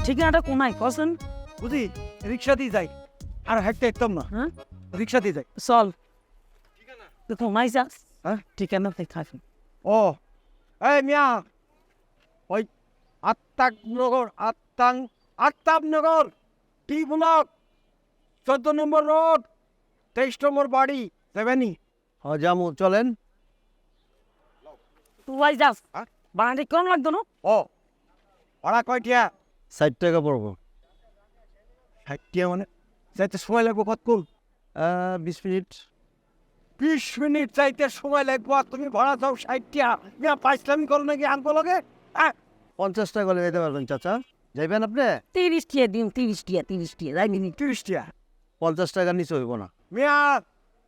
ঠিকানাটা কোনায় কসন? বুঝি রিক্সা দিয়ে যাই আর হাঁটতে একদম না। হ্যাঁ রিক্সা দিয়ে যাই। চল তুই কোনায় যাস হ্যাঁ ঠিকানাতে থাকি। ও এই মিয়া ওই আত্তাবনগর টি ব্লক 14 নম্বর রোড 23 নম্বর বাড়ি দেবেনি। হ্যাঁ জামু চলেন। তুই যাস হ্যাঁ? বাড়ি কোন লাগতো না? ও ভাড়া কয়টিয়া? 60 টাকা পড়বো। 60 টাকা মানে যাইতে সময় লাগবো কতক্ষণ? 20 মিনিট। 20 মিনিট যাইতে সময় লাগবো আর তুমি ভাড়া দাও 60 টাকা। মিয়া পাইছলামি করো নাকি আনবো লগে? 50 টাকা করে যেতে পারবেন চাচা। যাইবেন আপনি? 30 টিয়া দিন 30 টিয়া যাই নি 30 টাকা। 50 টাকার নিচে হইব না। মিয়া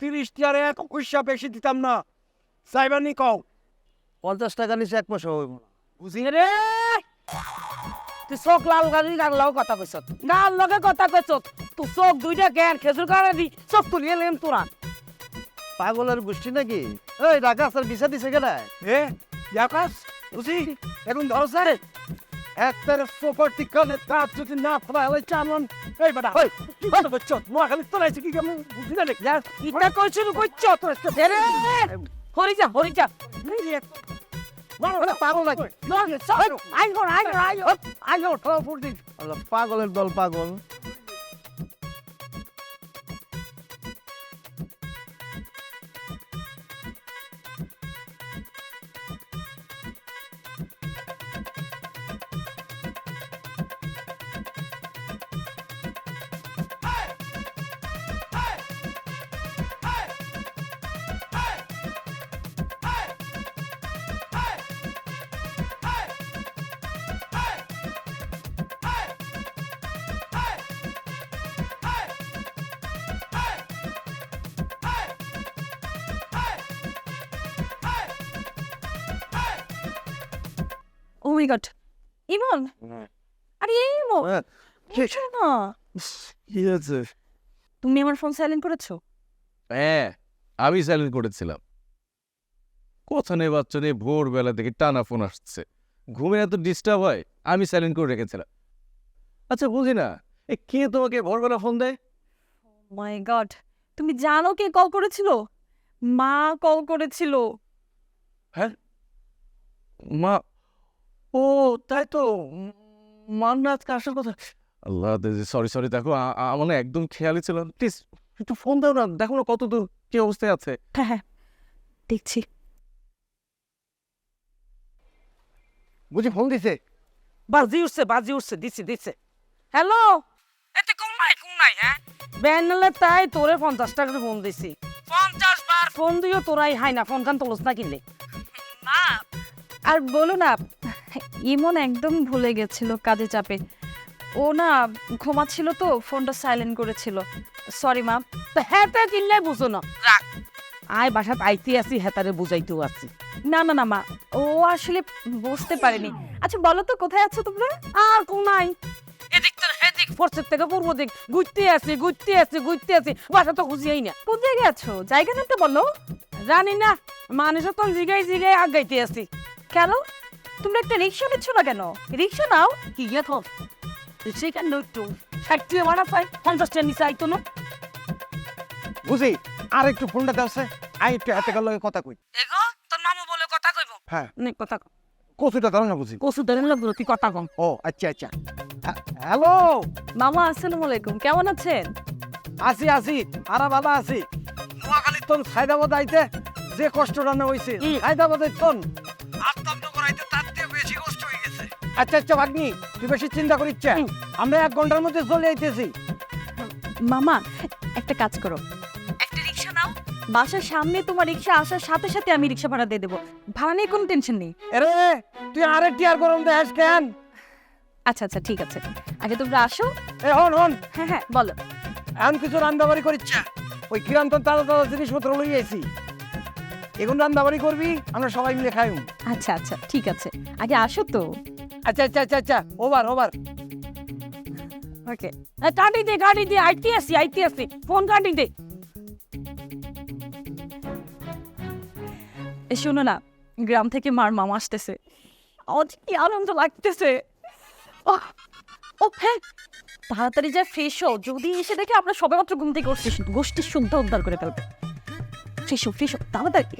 30 টাকার এক পয়সা বেশি দিতাম না। যাইবানি কও। 50 টাকার নিচে এক পয়সা হইব না। বুঝি রে তুই চোখ লাল গাড়ি গাল কথা কইছ গাল লগে কথা কইছ তুই চোখ দুইটা জ্ঞান খেজুর কারে দি চোখ তুলিয়ে লেন তোরা পাগলের গোষ্ঠী নাকি? এই ঢাকা স্যার ভিসা দিছে কেনা? ইয়াকাস বুঝি এখন ধরো স্যার একটার প্রপার্টি কানে তার যদি না ফেলা হয় চামন। এই বেটা ওই কি কথা বলছো? নোয়াখালী তোলাইছে কি কেমন বুঝি না নাকি? ইটা কইছিল কইছ তোর রে হরি যা পাগল নাকি? পাগলের দল পাগল। ও মাই গড ইমন আরে ইমন কিছু না কি আছে? তুমি আমার ফোন সাইলেন্ট করেছো? হ্যাঁ আমি সাইলেন্ট করেছিলাম। কথা নেই বাচ্চা নেই, ভোরবেলা থেকে টানা ফোন আসছে, ঘুমে এত ডিস্টার্ব হয়, আমি সাইলেন্ট করে রেখেছিলাম। আচ্ছা বুঝি না এ কে তোমাকে ভোরবেলা ফোন দেয়? মাই গড তুমি জানো কে কল করেছিল? মা কল করেছিল। হ্যাঁ মা? ও তাই তো, মান্নাত আসার কথা। আল্লাহ সরি দেখো আমার না একদম খেয়ালই ছিল না। প্লিজ একটু ফোন দাও না, দেখো না কত দূর কি অবস্থায় আছে। হ্যাঁ দেখছি। বুঝি ফোন দিছে? বাজি উঠছে দিছে হ্যালো এতে কোন নাই হ্যাঁ ব্যানলে তাই তোরে 50 টাকা ফোন দিছি 50 বার ফোন দিও তোরাই হাই না ফোন কান তোলস না কিনলে না। আর বলো না ইমন একদম ভুলে গেছিল কাজে চাপে, ও না ঘুমাচ্ছিল তো ফোনটা সাইলেন্ট করেছিল। সরি মা। তো হ্যাঁ কিনলে বুঝো না রাখ আয় বাসাত আইতে আসি হেতারে বুঝাইতেও আসি। না মা ও আসলে বুঝতে পারেনি। আচ্ছা বলো তো কোথায় আছো তোমরা? আর কোনাই এদিক তো এদিক ফোর্সের থেকে পূর্ব দিক ঘুরতে আসি বাসা তো খুঁজিয়াই না। কোথায় গেছো জায়গা নামতে বলো? জানি না মানুষ তো জিগাই আগাইতে আসি। কেন তোমরা একটা রিক্সা নিচ্ছ না কেন? রিক্সা নাও কি এখন সেখানে একটু 60 টাকা ভাড়া পাই 50 টাকা নিচে আইতো না। বুঝি আর একটু ফোনটা দাও স্যার, আই একটু হাতে গেল কথা কই। এগো তোর মামু বলে কথা কইব। হ্যাঁ নে কথা কও। কচুটা দাও না বুঝি। কসু দেন লাগলো তুই কথা কম। ও আচ্ছা হ্যালো মামা আসসালামু আলাইকুম কেমন আছেন? আসি আরা ভালো আছি। নোয়াখালী তোর হায়দ্রাবাদ আইতে যে কষ্টটা না হইছে হায়দ্রাবাদের তোন আত্মনগর আইতে তার থেকে বেশি কষ্ট হয়ে গেছে। আচ্ছা ভাগ্নি তুই বেশি চিন্তা করিস না, আমরা 1 ঘন্টার মধ্যে চলে আইতেছি। মামা একটা কাজ করো একটা রিকশা নাও, বাসার সামনে তোমার রিকশা আসার সাথে সাথে আমি রিকশা ভাড়া দিয়ে দেবো, ভাড়া নিয়ে কোনো টেনশন নেই। আরে তুই আরেকটি আর গরম দেখাস কেন? আচ্ছা ঠিক আছে আগে তোমরা আসো। এ হন হ্যাঁ বলো। এখন কিছু রান্দাবাড়ি করিচ্ছা, ওই কিরান্তন তাজা জিনিসপত্র লই আইছি, এখন রান্দাবাড়ি করবি আমরা সবাই মিলে খাইম। আচ্ছা ঠিক আছে আগে আসো তো। আচ্ছা ওভার ওকে গাড়ি দে আইতে আসি ফোন কাটি দে। শোনো না গ্রাম থেকে মার মামা আসতেছে, আজ কি আনন্দ লাগতেছে। ও হ্যাঁ, তাড়াতাড়ি যা ফ্রেশ হও, যদি এসে দেখে আমরা সবেমাত্র ঘুম থেকে উঠছি, গোষ্ঠীর শুদ্ধ উদ্ধার করে ফেলবে। ফ্রেশ হও তাড়াতাড়ি।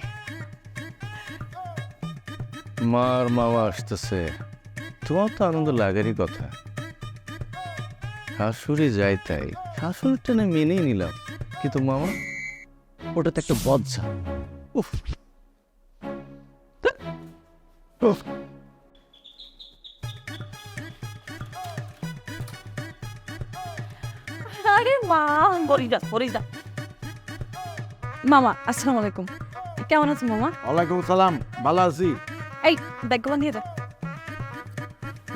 মার মামা আসতেছে, তোমার তো আনন্দ লাগারই কথা। শাশুড়ি যাই তাই, শাশুড়িটা না মেনেই নিলাম, কিন্তু মামা ওটা তো একটা বজ্জা। উফ উফ। আরে মা, পরে যা মামা আসসালামু আলাইকুম, কেমন আছো মামা? ওয়ালাইকুম সালাম, ভালো আছি। এই ব্যাগগুলো নিয়ে যা।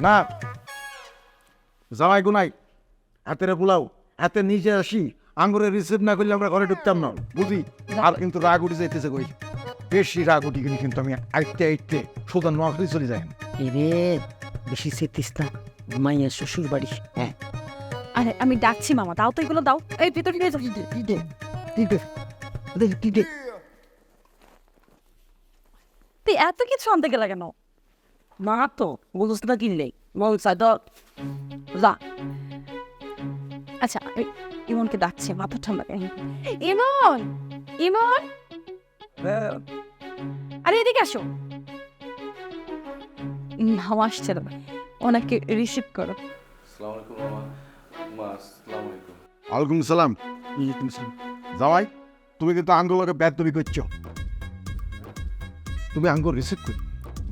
না জামাই গুনাই, হাতের পোলাও হাতে নিচে আসি, আঙ্গুরে রিসিভ না করলে আমরা ঘরে ঢুকতাম না, বুঝি। আর কিন্তু রাগ উঠে যাইতেছে কই, বেশি রাগ উঠি গেলে কিন্তু আমি আইতে সোজা নোয়াখালী চলে যাই। এরে বেশি চেতিস না, মাইয়া শ্বশুর বাড়ি। হ্যাঁ আরে আমি ডাকছি মামা, দাও তো এগুলো দাও। এই ভিতরে নিয়ে যাও। তুই এত কিছু আনতে গেলে কেন? মা তো বলছিস না কিনলে বল চাই তো যা। আচ্ছা আমি ইমনকে ডাকছি, মাথা ঠান্ডা করে। ইমন, ইমন, আরে এদিকে আসো। মামা আসছে না, ওনাকে রিসিভ করো। ওয়ালাইকুম সালাম। জামাই, তুমি কিন্তু আঙ্গুলকে বেদবি করছো। তুমি আঙ্গুল রিসিভ করি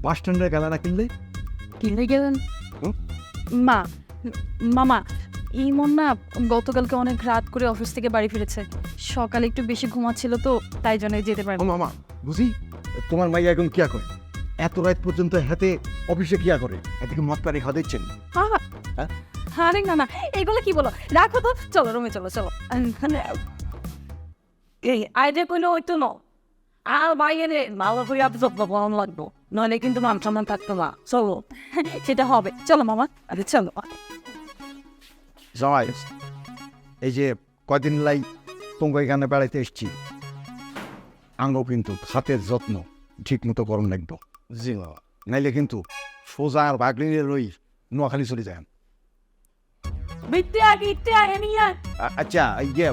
বাস স্ট্যান্ডে গেলে না কিনলে? কিনে গেলেন? হুম? মামা ইমন না গতকালকে অনেক রাত করে অফিস থেকে বাড়ি ফিরেছে, সকালে একটু বেশি ঘুমাচ্ছিল তো তাই জন্য যেতে পারে। ও মামা বুঝি, তোমার মাইয়া এখন কিয়া করে? এত রাত পর্যন্ত হাতে অফিসে কিয়া করে? এদিকে মদ পানি খাওয়া দিচ্ছেন? আরে না না, এগুলো কি বলো, রাখো তো, চলো রুমে চলো। এই আইডিয়া কইলে হইতো না। আর বাইরে ভালো করে যত্ন করানো লাগতো, নইলে কিন্তু মান সম্মান থাকতো না। চলো সেটা হবে, চলো মামা, আরে চলো। জামাই, এই যে কয়দিন লাই তোমাকে এখানে বেড়াইতে এসছি, আঙ্গ কিন্তু হাতের যত্ন ঠিক মতো করণ লাগতো, জি মামা। নাইলে কিন্তু সোজা আর বাগলিনে রই নোয়াখালী চলে যায়। আচ্ছা ইয়ে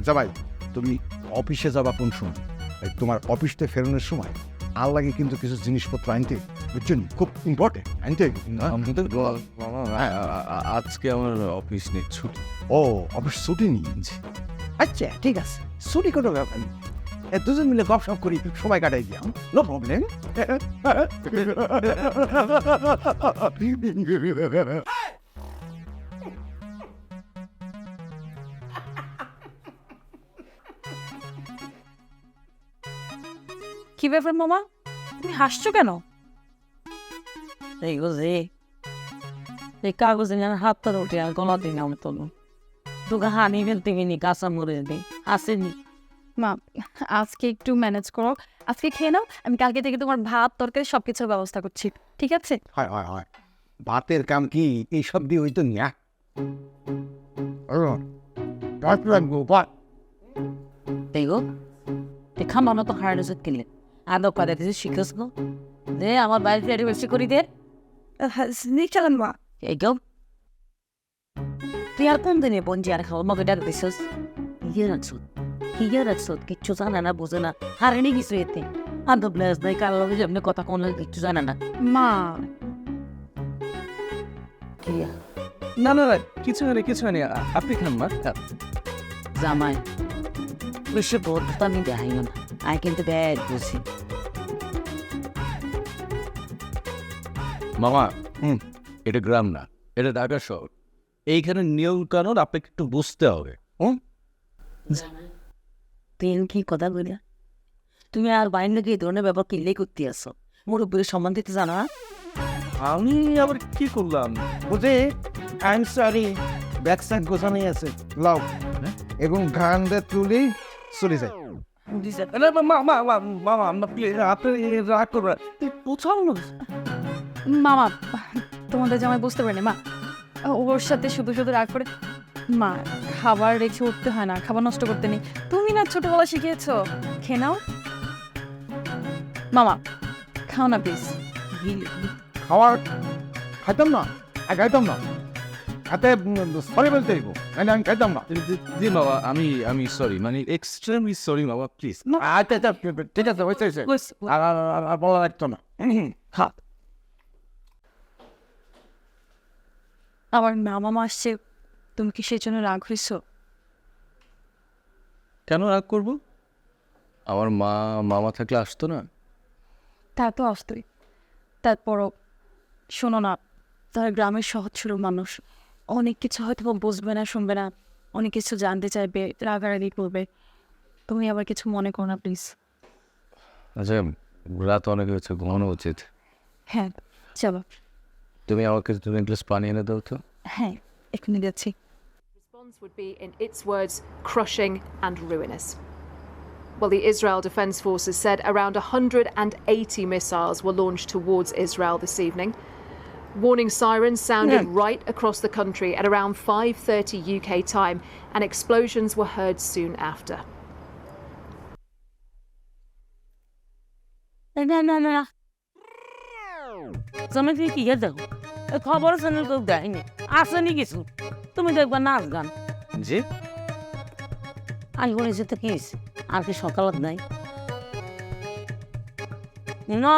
জামাই, তুমি অফিসে যাবা কোন সময়? এই তোমার অফিসতে ফেরানোর সময় আর লাগে কিন্তু কিছু জিনিসপত্র আনতে, বুঝছেন? খুব ইম্পর্টেন্ট আনতে না? মামা আজকে আমার অফিস নেই, ছুটি। ও অফিস ছুটি নিয়েছি, আচ্ছা ঠিক আছে, ছুটি কোনো ব্যাপার নেই। দুজন মিলে গপসপ করি, সময় কাটাই দিলাম, নো প্রবলেম। কি ব্যাপার মামা, তুমি হাসছো কেন? এই বুঝি এই কাগজে যেন হাতটা উঠে আর গলা দিন আমি তোলো তোকে হানি ফেলতে গিনি কাঁচা মরে দিই আসেনি। মা আজকে একটু ম্যানেজ করো, আজকে খেয়ে নাও, আমি কালকে থেকে তোমার ভাত তরকারি সবকিছুর ব্যবস্থা করছি, ঠিক আছে? হয় হয় হয়, ভাতের কাম কি এইসব দিয়ে হইতো না? লাগবো ভাত। দেখো তুই খামানো তো হার্ড ওষুধ কিনলে আদৌ করে দিয়েছিস শিখেছ গো দে আমার বাড়িতে রেডি বেশি করি দে চালান মা। এই গো তুই আর কোন দিনে বঞ্জি আর খাওয়া মগে ডাক দিছিস হিয়ার রাখছ কিচ্ছু জানে না বোঝে না হারেনি কিছু এতে আদৌ ব্লেস নাই কার লগে যেমনি কথা কোন কিচ্ছু জানে না। মা কি না না না, কিছু হয়নি কিছু হয়নি, আপনি খান মা। জামাই বেশি বলতে আমি দেখাইও না, আমি কিন্তু ব্যাগ বুঝি। মামা এটা গ্রাম না, এটা ঢাকা শহর। এইখানে নিয়ম কানুন আপনাকে একটু বুঝতে হবে। তুই কি কথা বলিয়া তুমি আর বাইরে নাকি এই ধরনের ব্যাপার কিনলেই করতে আসো, মুরব্বীর সম্মান দিতে জানো না? আমি আবার কি করলাম? বুঝে I am sorry, back side গোছানোই আছে, লাও এবং ঘান্ডে তুলি চলে যায়। রাগ করবেন, মামা তোমাদের জামাই বুঝতে পারেনি মা, ওর সাথে শুধু শুধু রাগ করে। মা খাবার রেখে উঠতে হয় না, খাবার নষ্ট করতে নেই, তুমি না ছোটবেলা শিখিয়েছো, খেয়ে নাও। মামা খাও না প্লিজ। খাওয়ার খাইতাম না, খাইতাম না, হাতে সরি বলতে হইব নাহলে আমি খাইতাম না। জি বাবা, আমি সরি, মানে এক্সট্রিমলি সরি বাবা, প্লিজ। আচ্ছা আচ্ছা ঠিক আছে হয়েছে হয়েছে আর বলা লাগতো না। খা। আমার মামা আসছে, তুমি কি সেই জন্য রাগ হয়েছো? কেন রাগ করবো? আমার মামা থাকলে আসতো না? তা তো আসতোই, তারপরও শোনো না, তার গ্রামের সহজ ছিল মানুষ, অনেক কিছু হয়তো বা বুঝবে না, শুনবে না, অনেক কিছু জানতে চাইবে, রাগারাগি করবে। তুমি আবার কিছু মনে করো না প্লিজ। আচ্ছা, রাত অনেক হয়েছে, ঘুমানো উচিত। হ্যাঁ চলো। তুমি আমাকে তুমি এক গ্লাস পানি এনে দাও তো। হ্যাঁ এখানে যাচ্ছি। Response would be, in its words, crushing and ruinous. Well, the Israel Defense Forces said around 180 missiles were launched towards Israel this evening. Warning sirens sounded right across the country at around 5:30 UK time, and explosions were heard soon after. না না না, তুমি কি দেখো, খবর channel কেউ দেয়নি, আসেনি কিছু, তুমি দেখবা নাচ গান। জি, আমি বলেছি তো কি হয়েছে? আর কি সকালত নাই না?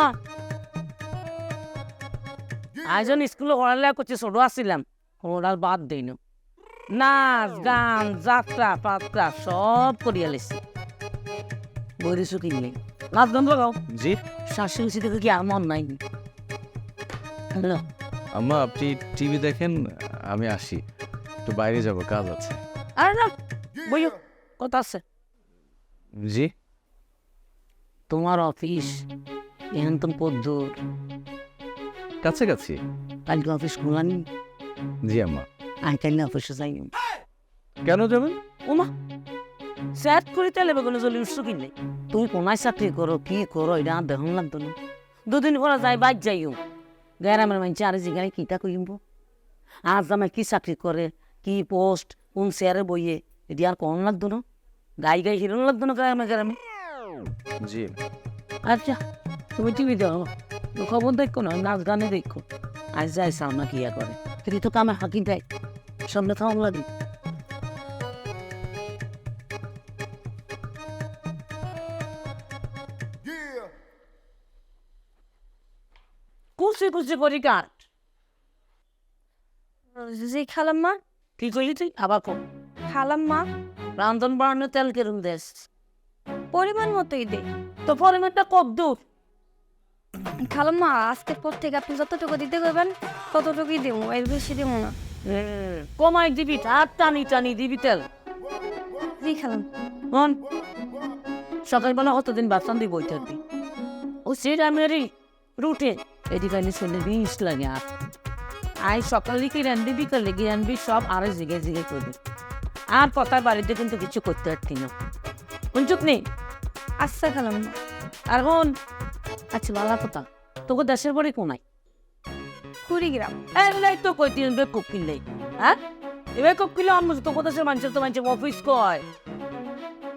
আয়োজন স্কুলে পড়ালেখা করছে, ছোট আসছিলাম, ওরা বাদ দেই না, নাচ গান যাত্রা পাত্রা সব করিয়া লেছি। বইরেছো কিনলে নাচ গান লাগাও। জি শাশুড়ি থেকে কি আমার নাই? হ্যালো, আম্মা, আপনি টিভি দেখেন, আমি আসি, একটু বাইরে যাব, কাজ আছে। আরে না, বইও, কথা আছে। জি, তোমার অফিস এখন তো পদ্মুর, কাছাকাছি। কালকে অফিস খোলানি। জি আম্মা। আমি কাল অফিসে যাই। কেন যাবেন? ওমা, স্যাট করে তেলে বেগুনে চলে উঠছো কিনে। তুমি কোনায় চাকরি করো, কি করো, এটা আর দেখুন লাগতো না। দুদিন পরে যাই, বাদ যাইও, গ্রামের মানুষ আরে জিগাই কিতা কইব, আর জামাই কি চাকরি করে, কি পোস্ট, কোন চেয়ারে বইয়ে, এটি আর কোন লাগতো না, গাই গাই হিরোন লাগতো না গ্রামে গ্রামে। জি। আচ্ছা, তুমি টিভি দেখো, খবর দেখো না, নাচ গানে দেখো। আজ যাই সামনা কিয়া করে, কিন্তু তো কামে হাঁকি দেয়, সামনে থাম লাগে। কুচি কুচি করি কাট। জি খালাম্মা। কি কইলি তুই? আবার কম খালাম্মা রান্ধন বাড়ানো তেল কেরম দেশ, পরিমাণ মতোই দে। তো পরিমাণটা কত দূর? খালাম্মা আজকের পর থেকে আপনি যতটুকু দিতে করবেন ততটুকুই দেবো, এর বেশি দেবো না। কমাই দিবি, আর টানি টানি দিবি তেল। জি খালাম। হন, সকালবেলা কতদিন বাসন দিয়ে বই থাকবি, ও সেটা মেরি রুটে এটি কাইলে ছেলে বিষ লাগে। আর আই সকালে কি রানবি, বিকালে গিয়ে আনবি, সব আরো জিগে জিগে করবি। আর কথার বাড়িতে কিন্তু কিছু করতে পারতি না, শুনছুক নেই? আচ্ছা খালাম্মা। আর হন, আচ্ছা ভালো কথা, তোকে দেশের বাড়ি কোনায়? কুড়িগ্রাম। এলাই তো কই তিন বেকুব কিনলে, হ্যাঁ এবার কুব কিনলে অন্য তোকে দেশের মানুষের তো মানুষের অফিস কয়।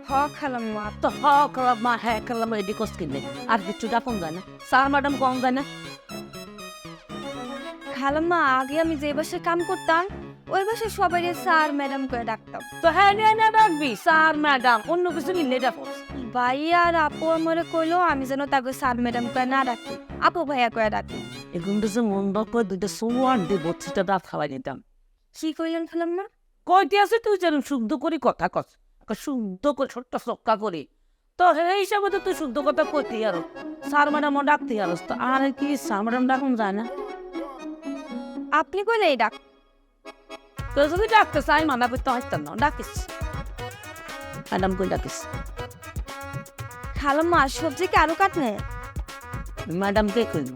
হ খালাম্মা। তো হ খারাপ মা, হ্যাঁ খারাপ এডি কষ্ট কিনলে, আর কিছু ডাকুন যায় না, স্যার ম্যাডাম কম যায় না? খালাম্মা আগে আমি যে বাসায় কাম করতাম ওই বাসায় সবাই স্যার ম্যাডাম করে ডাকতাম। তো হ্যাঁ নিয়ে না ডাকবি স্যার ম্যাডাম, অন্য কিছু নিলে ডাকো। ভাই আর আপু আমারে কইলো আমি যেন তাকে স্যার ম্যাডাম করে না ডাকি, আপু ভাইয়া করে ডাকি। এখন তো যে মন করে দুইটা সোয়ার দিয়ে বচ্ছিটা দাঁত খাওয়াই নিতাম। কি কইলেন খালাম্মা? কইতে আছে তুই যেন শুদ্ধ করি কথা কস, শুদ্ধ করে ছোট্ট চক্কা করি, তো সেই হিসাবে তো তুই শুদ্ধ কথা কইতে আর স্যার ম্যাডামও ডাকতে আর তো আর কি স্যার ম্যাডাম ডাকুন যায় না? আপনি কইলে এই ডাক। তো যদি ডাকতে চাই মানা করতে হইতাম না, ডাকিস ম্যাডাম কই ডাকিস। খালাম্মা সবজি কি আরো কাটনে? ম্যাডাম কে কইল?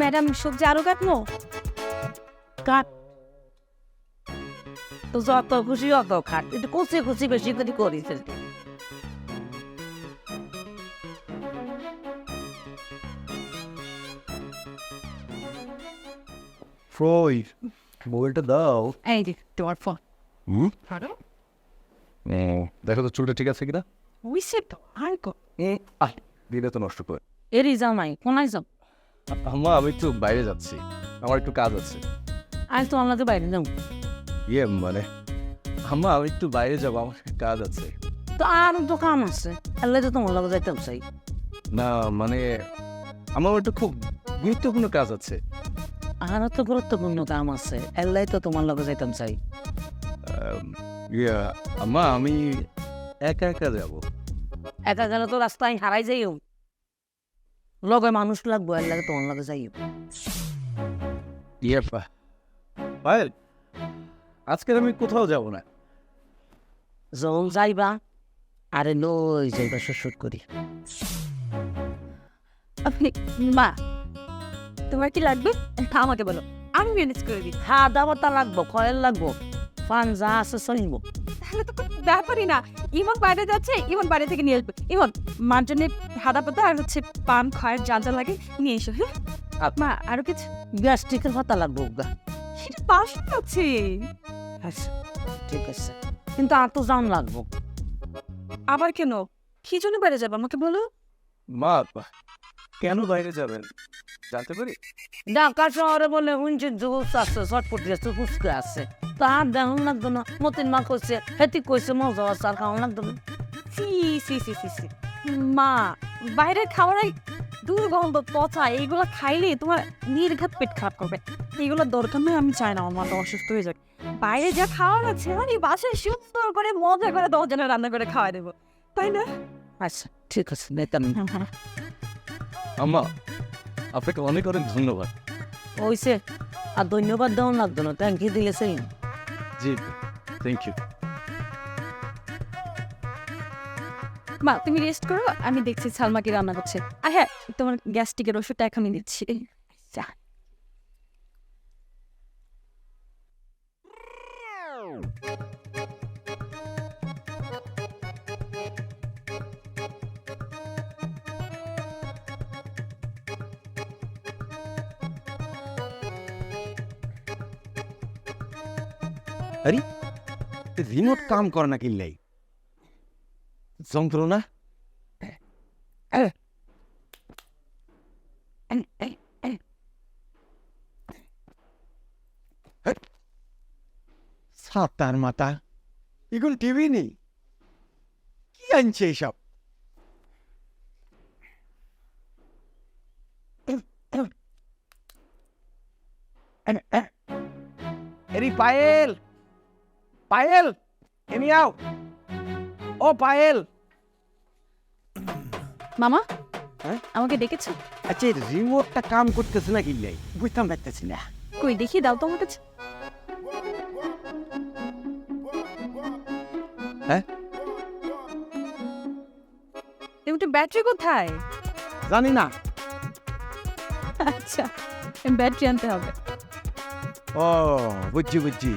ম্যাডাম সবজি আরো কাটনো? কাট, তো যত খুশি অত খাট, একটু কুচি কুচি বেশি করে করিস। ফ্রয় মোবাইলটা দাও। এই যে তোমার ফোন। দেখো তো চুলটা ঠিক আছে কিনা। উইসে তো আর কো দিলে তো নষ্ট করে। এরই যাও নাই, কোনায় যাও? আম্মা, আমি একটু বাইরে যাচ্ছি, আমার একটু কাজ আছে। আজ তো আমাকে বাইরে যাও। ইয়ে মানে আম্মা আমি একটু বাইরে যাবো, আমার কাজ আছে। তো আর তো কাম আছে, আল্লাহ তো তোমার লগে যাইতাম চাই। না মানে আমার একটু খুব গুরুত্বপূর্ণ কাজ আছে। আর তো গুরুত্বপূর্ণ কাম আছে, আল্লাহ তো তোমার লগে যাইতাম চাই। ইয়া আম্মা আমি একা একা যাব। একা গেলে তো রাস্তায় হারাই যাইও, লগে মানুষ লাগবো, আল্লাহ তোমার লগে যাইও। ইয়ে পায়েল, আজকে আমি কোথাও যাব না। যখন যাইবা আরে লই যাইবা শ্বশুর করি। আপনি মা, তোমার কি লাগবে আমাকে বলো, আমি ম্যানেজ করে দিই। খাওয়া দাওয়াটা লাগবো, খয়ের লাগবো, পান যা আছে চলিব। তাহলে তো কোনো ব্যাপারই না, ইমন বাইরে যাচ্ছে, ইমন বাইরে থেকে নিয়ে আসবে। ইমন মার জন্য হাদা পাতা আর হচ্ছে পান খয়ের যা যা লাগে নিয়ে এসো। হ্যাঁ মা, আরো কিছু গ্যাস্ট্রিকের পাতা লাগবো গা। সেটা পাশে আছে। আচ্ছা ঠিক আছে, কিন্তু আর তো জান লাগবো। আবার কেন, কি জন্য বাইরে যাবে আমাকে বলো। মা কেন বাইরে যাবেন জানতে পারি? ঢাকা শহরে বলে হুঞ্চির জুস আছে, চটপটি আছে, ফুচকা আছে, তার দেখান লাগতো না। মতিন মা কইছে, হেতি কইছে মজা আছে, আর খাওয়ান লাগতো না। সি সি সি সি সি মা, বাইরের খাবারের দুর্গন্ধ পচা, এইগুলো খাইলে তোমার নির্ঘাত পেট খারাপ করবে। এইগুলো দরকার নয়, আমি চাই না আমার মাটা অসুস্থ হয়ে যাক। বাইরে যা খাওয়ার আছে আমি বাসায় সুন্দর করে মজা করে 10 জনের রান্না করে খাওয়াই দেবো, তাই না? আচ্ছা ঠিক আছে, নেতাম। আম্মা আপনাকে অনেক অনেক ধন্যবাদ। ওইছে, আর ধন্যবাদ দেওয়ান লাগতো না, থ্যাংক ইউ দিলে সেই। জি থ্যাংক ইউ। মা তুমি রেস্ট করো, আমি দেখছি সালমা কি রান্না করছে। আর হ্যাঁ, তোমার গ্যাস্ট্রিকের ওষুধটা এখনই দিচ্ছি। যা। আরে রিমোট কাম করে না কিনলাই যন্ত্রণা। সাতার মাথা, এগুলো টিভি নেই, কি আনছে এইসব? এরি পায়েল, পায়েল এনি আও, ও পায়েল। মামা, হ্যাঁ? আমাকে ডেকেছো? আচ্ছা এই রিমোটটা কাম করতেছে না কিনলাই, বুঝতাম পারতেছি না। কই দেখি, দাও তো আমার কাছে। হ্যাঁ তুমি ব্যাটারি কোথায়? জানি না। আচ্ছা, ব্যাটারি আনতে হবে। ও বুঝছি বুঝছি,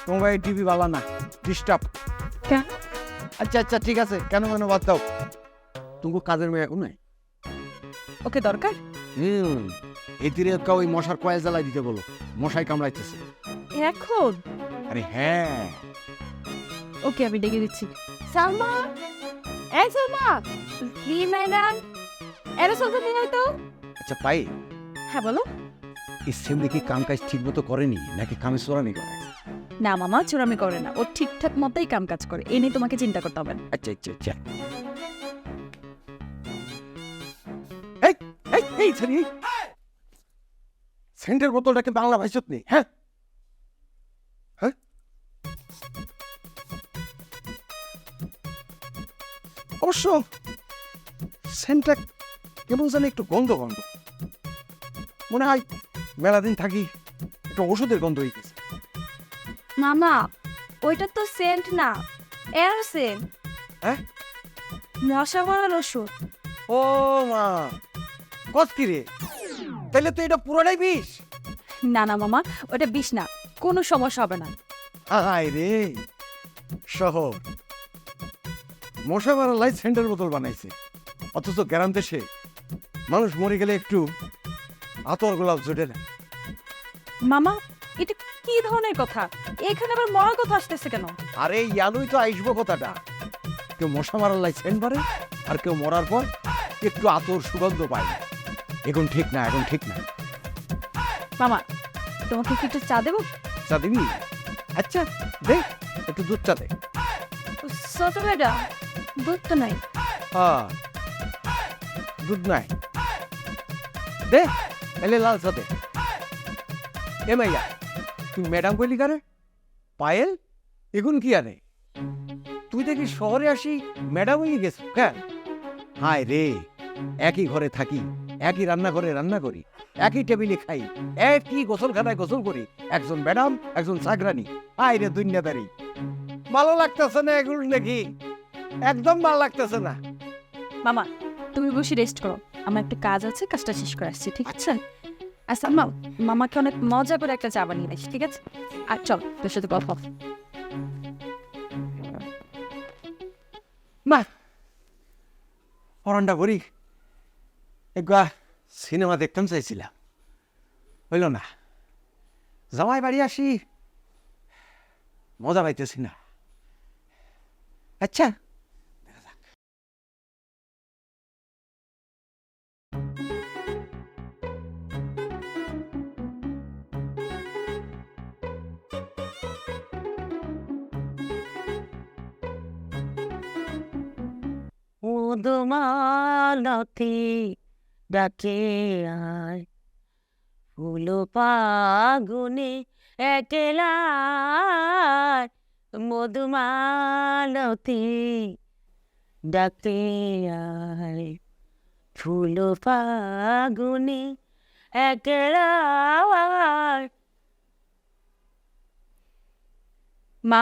তোমার টিভি ভালো না, ডিস্টার্ব। কেন? আচ্ছা আচ্ছা ঠিক আছে, কেন কেন বাদ দাও। তুমি কাজের মেয়ে এখন নাই? ওকে দরকার? এতিরে ওই মশার কয়েল জ্বালাই দিতে বলো, মশাই কামড়াইতেছে। এখন? আরে হ্যাঁ। ওকে আমি ডেকে দিচ্ছি। সালমা, এই সালমা, কি ম্যাডাম এর সাথে নিয়ে তো। আচ্ছা পাই, হ্যাঁ বলো। ইসেমনি কি কাম কাজ ঠিক মতো করেনি নাকি কামে চোরানি করে? না মামা, চোরামি করে না, ও ঠিকঠাক মতোই কাম কাজ করে, এ নিয়ে তোমাকে চিন্তা করতে হবে না। আচ্ছা আচ্ছা আচ্ছা। এই এই এই সরি, সেন্টের বোতলটাকে বাংলা ভাষাত নেই। হ্যাঁ হ্যাঁ, অবশ্য সেন্টটা কেমন জানি একটু গন্ধ গন্ধ, মনে হয় মেলা দিন থাকি একটা ওষুধের গন্ধ হয়ে গেছে। মামা, ওইটা তো সেন্ট না, এয়ার সেন্ট। হ্যাঁ, মশা মারার ওষুধ। ও মা, কত কি রে, তাহলে তো এটা পুরোটাই বিষ। না না মামা, ওটা বিষ না, কোনো সমস্যা হবে না। হায় রে, শহর মশা মারা লাইট সেন্টার বোতল বানাইছে, অথচ গ্রাম দেশে মানুষ মরে গেলে একটু আতর গোলাপ জোটে না। মামা, এটা কি ধরনের কথা? এখানে আবার মরার কথা আসতেছে কেন? আরে ইয়ালুই তো আইসবো কথাটা, কেউ মশা মারার লাই সেন্ট মারে, আর কেউ মরার পর একটু আতর সুগন্ধ পায়। এখন ঠিক না, এখন ঠিক না। মামা, তোমাকে কি একটু চা দেবো? চা দিবি? আচ্ছা দে, একটু দুধ চা দে। ছোট ম্যাডাম, দুধ তো নাই। হ্যাঁ, দুধ নাই, দে এলে লাল চা দে। এ মাইয়া, তুই ম্যাডাম কইলি কারে? পায়েল এখন কি আনে? তুই দেখি শহরে আসি ম্যাডাম হয়ে গেছ কেন? হায় রে, একই ঘরে থাকি, একই রান্নাঘরে রান্না করি, একই টেবিলে খাই, একই গোসলখানায় গোসল করি, একজন ম্যাডাম একজন চাকরানি। হায় রে দুনিয়াদারি, ভালো লাগতেছে না এগুলো দেখি, একদম ভালো লাগতেছে না। মামা, তুমি বসে রেস্ট করো, আমার একটা কাজ আছে, কাজটা শেষ করে আসছি, ঠিক আছে? আচ্ছা মা, মামাকে অনেক মজা করে একটা চা বানিয়ে আসি, ঠিক আছে? আর চল, তোর সাথে গল্প হবে। মা পরানটা করি, একবার সিনেমা দেখতাম চাইছিলাম, হইল না। জামাই বাড়ি আসি মজা পাইতেছি না। আচ্ছা মধুমালতি ডাকে আয়, ফুল পাগুনে একলা মধুমালতি ডাকে আয়, ফুল ফাগুনে একলা। মা,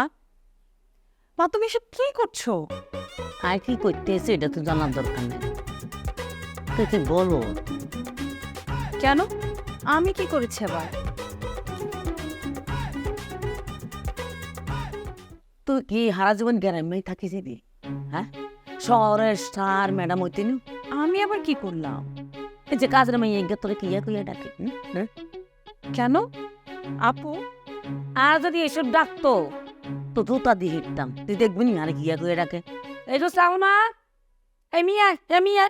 মা তুমি এসব কি করছো? আর কি করতেছে এটা তো জানার দরকার নেই, তুই বলো। কেন, আমি কি করেছি আবার? তুই কি হারা জীবন গ্রামেই থাকিস দিদি? হ্যাঁ, শহরের স্টার ম্যাডাম হইতে নি? আমি আবার কি করলাম? এই যে কাজের মেয়ে এগে তোরে কিয়া কিয়া ডাকে, হ্যাঁ? কেন আপু? আর যদি এসব ডাকতো তো জুতা দিয়ে হিটতাম, তুই দেখবি নি আর কিয়া কিয়া ডাকে। এই তো সালমা, এই মিয়া, এ মিয়া,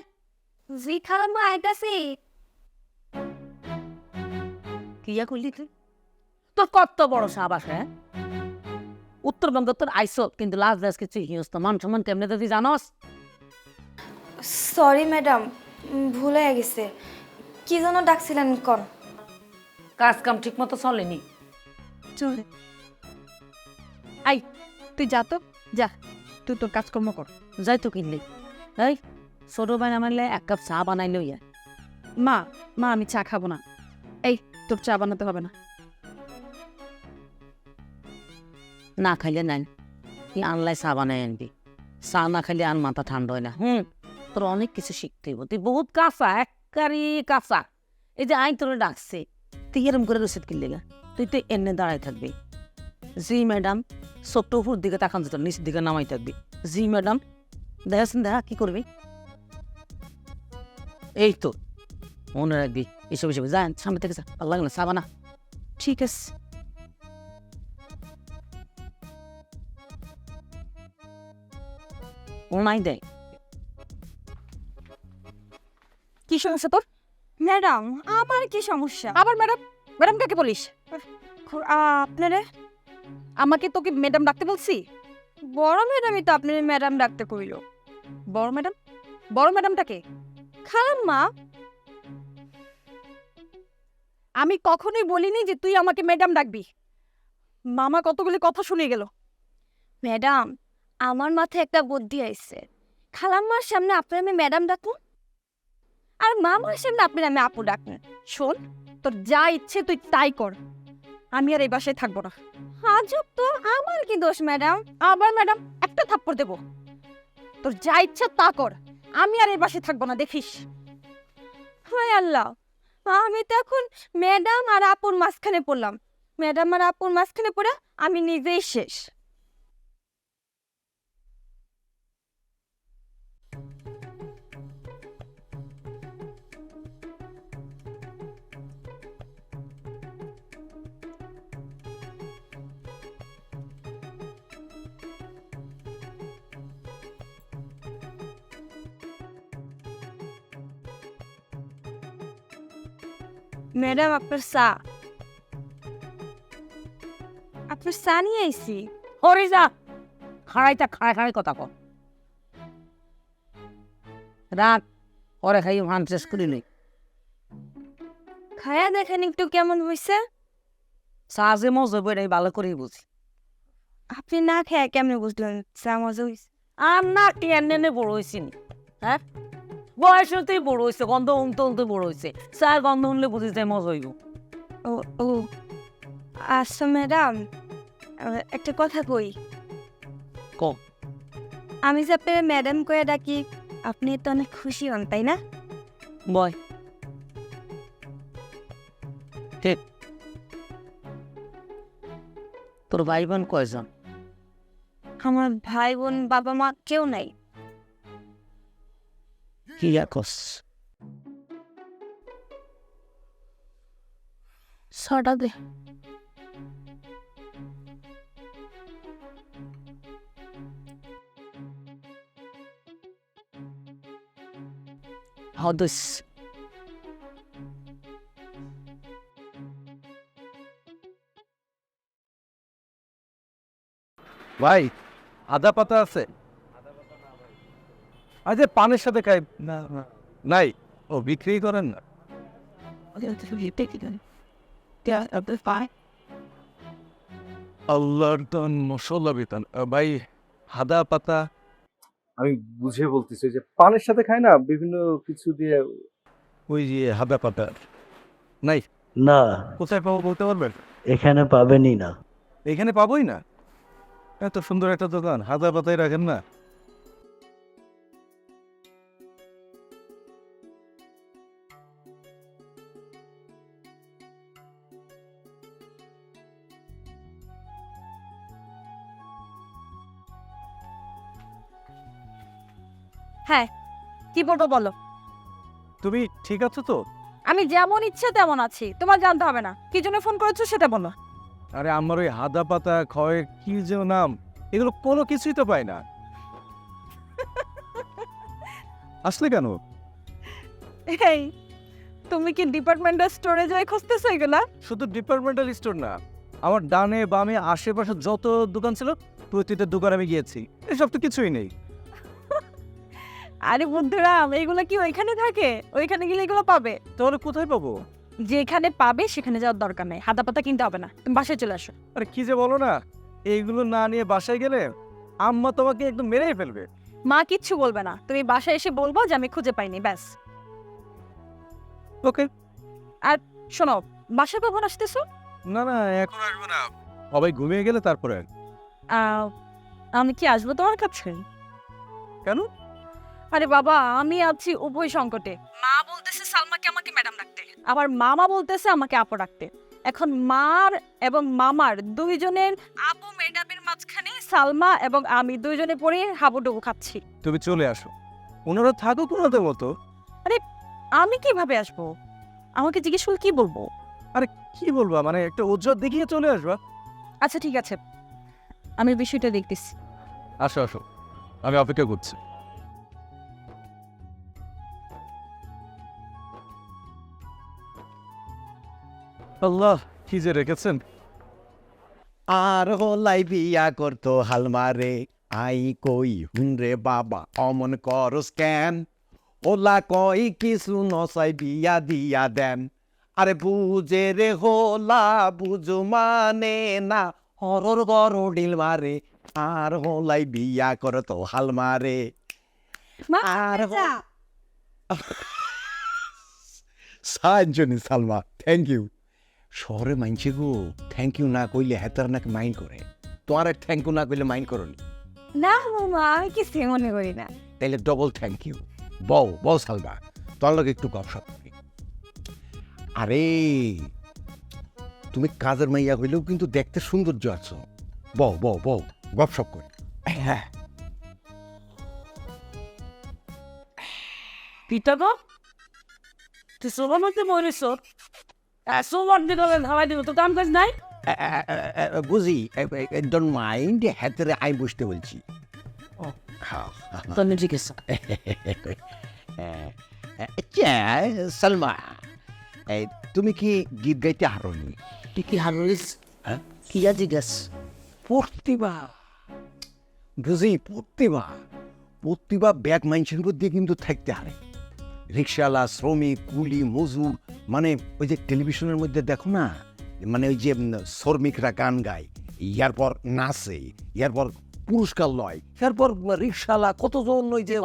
জি খালাম্মা আইতাছি। কিয়া করলি তুই? তোর কত বড় সাবাস, হ্যাঁ? উত্তরবঙ্গ তোর আইসো, কিন্তু লাস্ট দাস কিছু হিংস্ত মান সম্মান কেমনে তুই জানস? সরি ম্যাডাম, ভুল হয়ে গেছে। কি যেন ডাকছিলেন কোন? কাজ কাম ঠিক মতো চলেনি। চলে আই, তুই যা তো, যা তুই তোর কাজকর্ম কর। যাই তো কিনলি, এই ছোট ভাই নামাইলে এক কাপ চা বানাইলো ইয়া। মা, মা আমি চা খাবো না। এই তোর চা বানাতে হবে না। না খাইলে নাই, তুই আনলাই চা বানাই আনবি। চা না খাইলে আর মাথা ঠান্ডা হয় না। তোর অনেক কিছু শিখতে হইব, তুই বহুত কাঁচা, একবারই কাঁচা। এই যে আইন তোরে ডাকছে, তুই এরম করে রসিদ কিনলে গা, তুই তো এনে দাঁড়াই থাকবি। জি ম্যাডাম, ছোট্ট উপর দিকে তাকান যেত, নিচের দিকে নামাই থাকবি। জি ম্যাডাম, দেখাচ্ছেন দেখা কি করবি? এই তো মনে রাখবি, এসব এসব যান সামনে থেকে যা, ভালো লাগে না চা বানা। ঠিক আছে। ওনাই দেয়। কি সমস্যা তোর? ম্যাডাম আমার কি সমস্যা? আবার ম্যাডাম? ম্যাডাম কাকে বলিস? আপনারে আমাকে তোকে ম্যাডাম ডাকতে বলছি? বড় ম্যাডামই তো আপনার ম্যাডাম ডাকতে কইল। বড় ম্যাডাম? বড় ম্যাডামটাকে? খালাম্মা, আমি কখনোই বলিনি যে তুই আমাকে ম্যাডাম ডাকবি। মামা কতগুলি কথা শুনে গেল। ম্যাডাম আমার মাথায় একটা বুদ্ধি আইছে। খালাম্মার সামনে আপনার আমি ম্যাডাম ডাকুন, আর মামার সামনে আপনার আমি আপু ডাকুন। শোন, তোর যা ইচ্ছে তুই তাই কর, আমি আর এই বাসায় থাকবো না। আজব তো, আমার কি দোষ ম্যাডাম? আবার ম্যাডাম? একটা থাপ্পড় দেবো। তোর যা ইচ্ছা তা কর, আমি আর এই বাসায় থাকবো না, দেখিস। হায় আল্লাহ, আমি তো এখন ম্যাডাম আর আপুর মাঝখানে পড়লাম। ম্যাডাম আর আপুর মাঝখানে পড়ে আমি নিজেই শেষ। ম্যাডাম আপনার চা। মাত্র সানি আইছি। হরি যা খাড়াইটা খাড়াই খাড়াই কথা কর রাখ পরে খাই ভান শেষ করিলি খায়া দেখেন একটু কেমন হইছে। সাজে মজা বেড়ে ভালো করেই বুঝি আপনি না খায়া কেমনে বুঝলেন চা মজা হইছে? আর না টেনে বড় হয়েছি নি হ্যাঁ বয়স হতেই বড় হয়েছে গন্ধ উনতে উনতে বড় হয়েছে চার গন্ধ উনলে বুঝি যায় মজা হইব ও ও আচ্ছা ম্যাডাম, একটা কথা কই। ক আমি যে আপনার ম্যাডাম করে ডাকি, আপনি তো অনেক খুশি হন তাই না? বয় ঠিক তোর ভাই বোন কয়জন আমার ভাই বোন বাবা মা কেউ নাই। কি একস ছটা দে। হদস ভাই আদা পাতা আছে? আজ পানের সাথে খাই না নাই। ও বিক্রি করেন না? আল্লাহর দান মশলা বিতান ভাই আদা পাতা। আমি বুঝে বলতেছি যে পানের সাথে খায় না বিভিন্ন কিছু দিয়ে। ওই যে আদা পাতা নাই? না, কোথায় পাবো বলতে পারবেন? এখানে পাবেনই না। এখানে পাবোই না? এত সুন্দর একটা দোকান, আদা পাতায় রাখেন না? হ্যাঁ, কি বলবো বলো। তুমি ঠিক আছো তো? আমি যেমন ইচ্ছে তেমন আছি, তোমার জানতে হবে না। কি জন্য ফোন করেছো সেটা বলো। আরে আমার ওই আদা পাতা খয় কি যে নাম, এগুলো কোনো কিছুই তো পাই না। আসলে কেন? এই তুমি কি ডিপার্টমেন্টাল স্টোরে যাই খুঁজতেছো এগুলা? শুধু ডিপার্টমেন্টাল স্টোর না, আমার ডানে বামে আশেপাশে যত দোকান ছিল প্রতিটা দোকান আমি গিয়েছি, এসব তো কিছুই নেই। আরে বুদ্ধুরাম, এইগুলা কি ওইখানে থাকে? ওইখানে গেলে এগুলো পাবে। তাহলে কোথায় পাবো? যেখানে পাবে সেখানে যাওয়ার দরকার নেই, হাতা পাতা কিনতে হবে না, তুমি বাসায় চলে আসো। আরে কি যে বলো না, এইগুলো না নিয়ে বাসায় গেলে আম্মা তোমাকে একদম মেরেই ফেলবে। মা কিচ্ছু বলবে না, তুমি বাসায় এসে বলবো যে আমি খুঁজে পাইনি, ব্যাস। ওকে। আর শোনো, বাসায় কখন আসতেছো? না না এখন আসবো না, সবাই ঘুমিয়ে গেলে তারপরে। আমি কি আসবো তোমার কাছে? কেন? আরে বাবা, আমি আছি উভয় সংকটে। মা বলতেছে সালমাকে আমাকে ম্যাডাম রাখতে, আবার মামা বলতেছে আমাকে আপু রাখতে। এখন মার এবং মামার দুইজনের আপু ম্যাডামের মাঝখানে সালমা এবং আমি দুইজনে পড়ে হাবুডুবু খাচ্ছি। তুমি চলে আসো, ওনারা থাকুক ওনাদের মতো। আমি কিভাবে আসবো? আমাকে জিজ্ঞেস করলে কি বলবো? আরে কি বলবা, মানে একটা উজ্জ্বল দেখিয়ে চলে আসবা। আচ্ছা ঠিক আছে, আমি বিষয়টা দেখতেছি। আসো আসো, আমি অপেক্ষা করছি। আল্লাহ কি যে রেখেছেন। আর হলাই বিয়া করতো হালমারে আই কই হুনরে বাবা অমন করস কেন ওলা কই কিছু নসাই বিয়া দিয়া দেন আরে বুঝে রে হোলা বুঝু মানে না হরর গরডিল মারে আর হলাই বিয়া করতো হালমারে আর সাহায্যনি সালমা, থ্যাংক ইউ। শহরে মাইনছে গো থ্যাংক ইউ না কইলে হেতার নাকি মাইন্ড করে, তোমার থ্যাংক ইউ না কইলে মাইন্ড করনি। না মামা, আমি কিছু মনে করি না। তাইলে ডবল থ্যাংক ইউ। বউ বউ সালমা, তোমার লোক একটু গপসপ করি। আরে তুমি কাজের মাইয়া হইলেও কিন্তু দেখতে সৌন্দর্য আছো। বউ বউ বউ গপসপ করি। হ্যাঁ পিতা গো তুই সোবার মধ্যে মরিস সোবার দিকে ধাওয়াই দিব তো কাম কাজ নাই। বুঝি, ডোন্ট মাইন্ড, হাতের আই বসতে বলছি। তাহলে ঠিক আছে। সালমা, তুমি কি গীত গাইতে হারনি? তুই কি হারিস? কিয়া জিজ্ঞাস প্রতিভা বুঝি প্রতিভা ব্যাগ মানুষের মধ্যে কিন্তু থাকতে হারে রিক্সাওয়ালা শ্রমিক কুলি মজুর মানে ওই যে টেলিভিশনের মধ্যে দেখো না মানে ওই যে শ্রমিকরা গান গায় ইয়ার পর নাচে ইয়ার পর পুরস্কার লয় এরপর রিক্সাওয়ালা কতজন ওই যে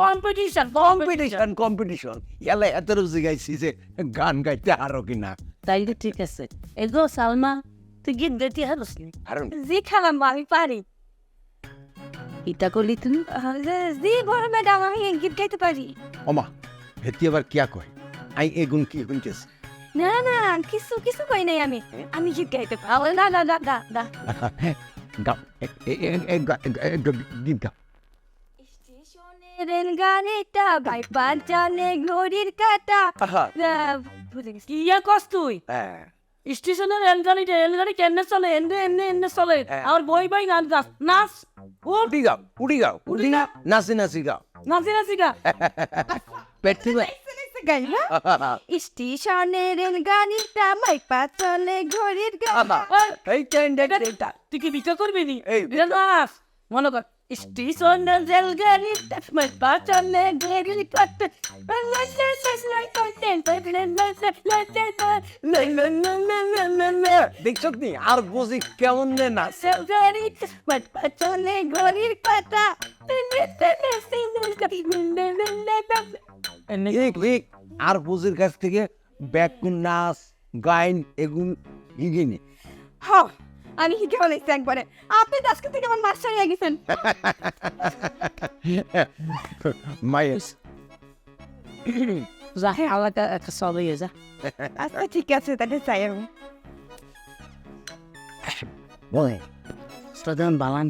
কম্পিটিশন ইয়ালা এত জিগাইছি যে গান গাইতে আরো কিনা তাইলে ঠিক আছে এগো সালমা তুই গীত গাইতে হারসনি আর জি খালাম্মা আমি পারি। ইটা করলি তুমি জি বড় ম্যাডাম আমি গীত গাইতে পারি। ওমা হেতি আবার কিয়া কয় আই এগুন কি শুনতেছি না না কিছু কিছু কই নাই আমি গীত গাইতে পারি। না না না না না গাও গীত গাও স্টেশনে রেলগাড়িটা বাইপার জানে ঘড়ির কাটা ভুলে গেছি। কিয়া কস তুই হ্যাঁ স্টেশনের রেলগাড়ি কেমনে চলে এমনি চলে আর বই গান গাছ নাচ উড়ি গাও নাচি গাও নাচি গা পেটি গাই না স্টেশনে রেলগাড়িটা বাইপার চলে ঘড়ির কাটা। এই তুই কি বিকা করবি নি এই, এটা নাচ মনে কর স্টেশনের রেলগাড়িটা চলে ঘড়ির কাটা দেখছো নি আর বুঝি কেমন রে নাচ চলে ঘড়ির কাটা। আর বুঝির কাছ থেকে ব্যাকুন নাচ গাইন এগুন ইগিনি হ্যাঁ আমি কি কেমন দেখছি একবারে আপনি আজকে থেকে আমার মাস্টার হয়ে গেছেন। মায়ের যা হে আলাদা একটা সবাই যা আচ্ছা ঠিক আছে তাহলে চাই আমি। বলে সাধারণ বালান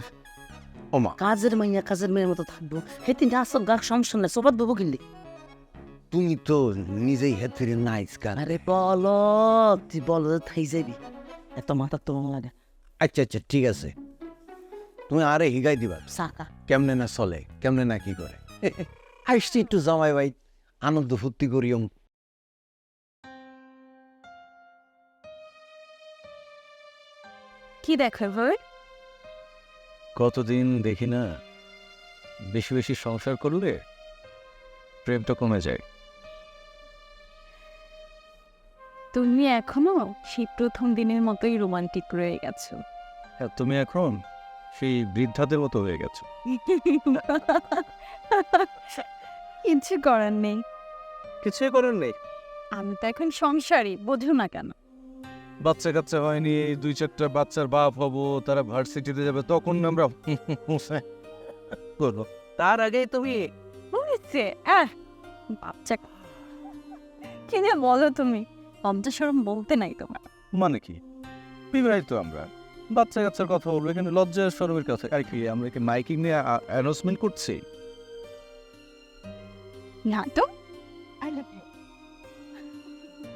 ওমা কাজের মেয়ের মতো থাকবো হেতি নাচ গাক সমস্যা নাই সোবাদ দেবো কিনলি তুমি তো নিজেই হেথের নাইস গান আরে বলো তুই বলো থাই যাবি এত মাথা তো লাগে আচ্ছা ঠিক আছে তুমি আরে হিগাই দিবা সাকা কেমনে না চলে কেমনে না কি করে আসছি একটু জামাই ভাই আনন্দ ফুর্তি করিও কি দেখো ভাই কতদিন দেখি না বেশি বেশি সংসার করলে প্রেমটা কমে যায়। তুমি এখনো সেই প্রথম দিনের মতোই রোমান্টিক রয়ে গেছো। হ্যাঁ, তুমি এখন সেই বৃদ্ধাদের মতো হয়ে গেছো। কিছু করার নেই, কিছুই করার নেই। আমি তো এখন সংসারী, বোঝো না কেন? বাচ্চা কাচ্চা হয়নি, 2-4টা বাচ্চার বাপ হব, তারা ভার্সিটিতে যাবে, তখন আমরা করবো। তার আগেই তুমি বুঝছে বাচ্চা কিনে বলো তুমি, লজ্জা শরম বলতে নাই তোমার। মানে কি, বিবাহিত আমরা, বাচ্চা কাচ্চার কথা বলবো, এখানে লজ্জা শরমের কথা আর কি? আমরা কি মাইকিং নিয়ে অ্যানাউন্সমেন্ট করছি? না তো,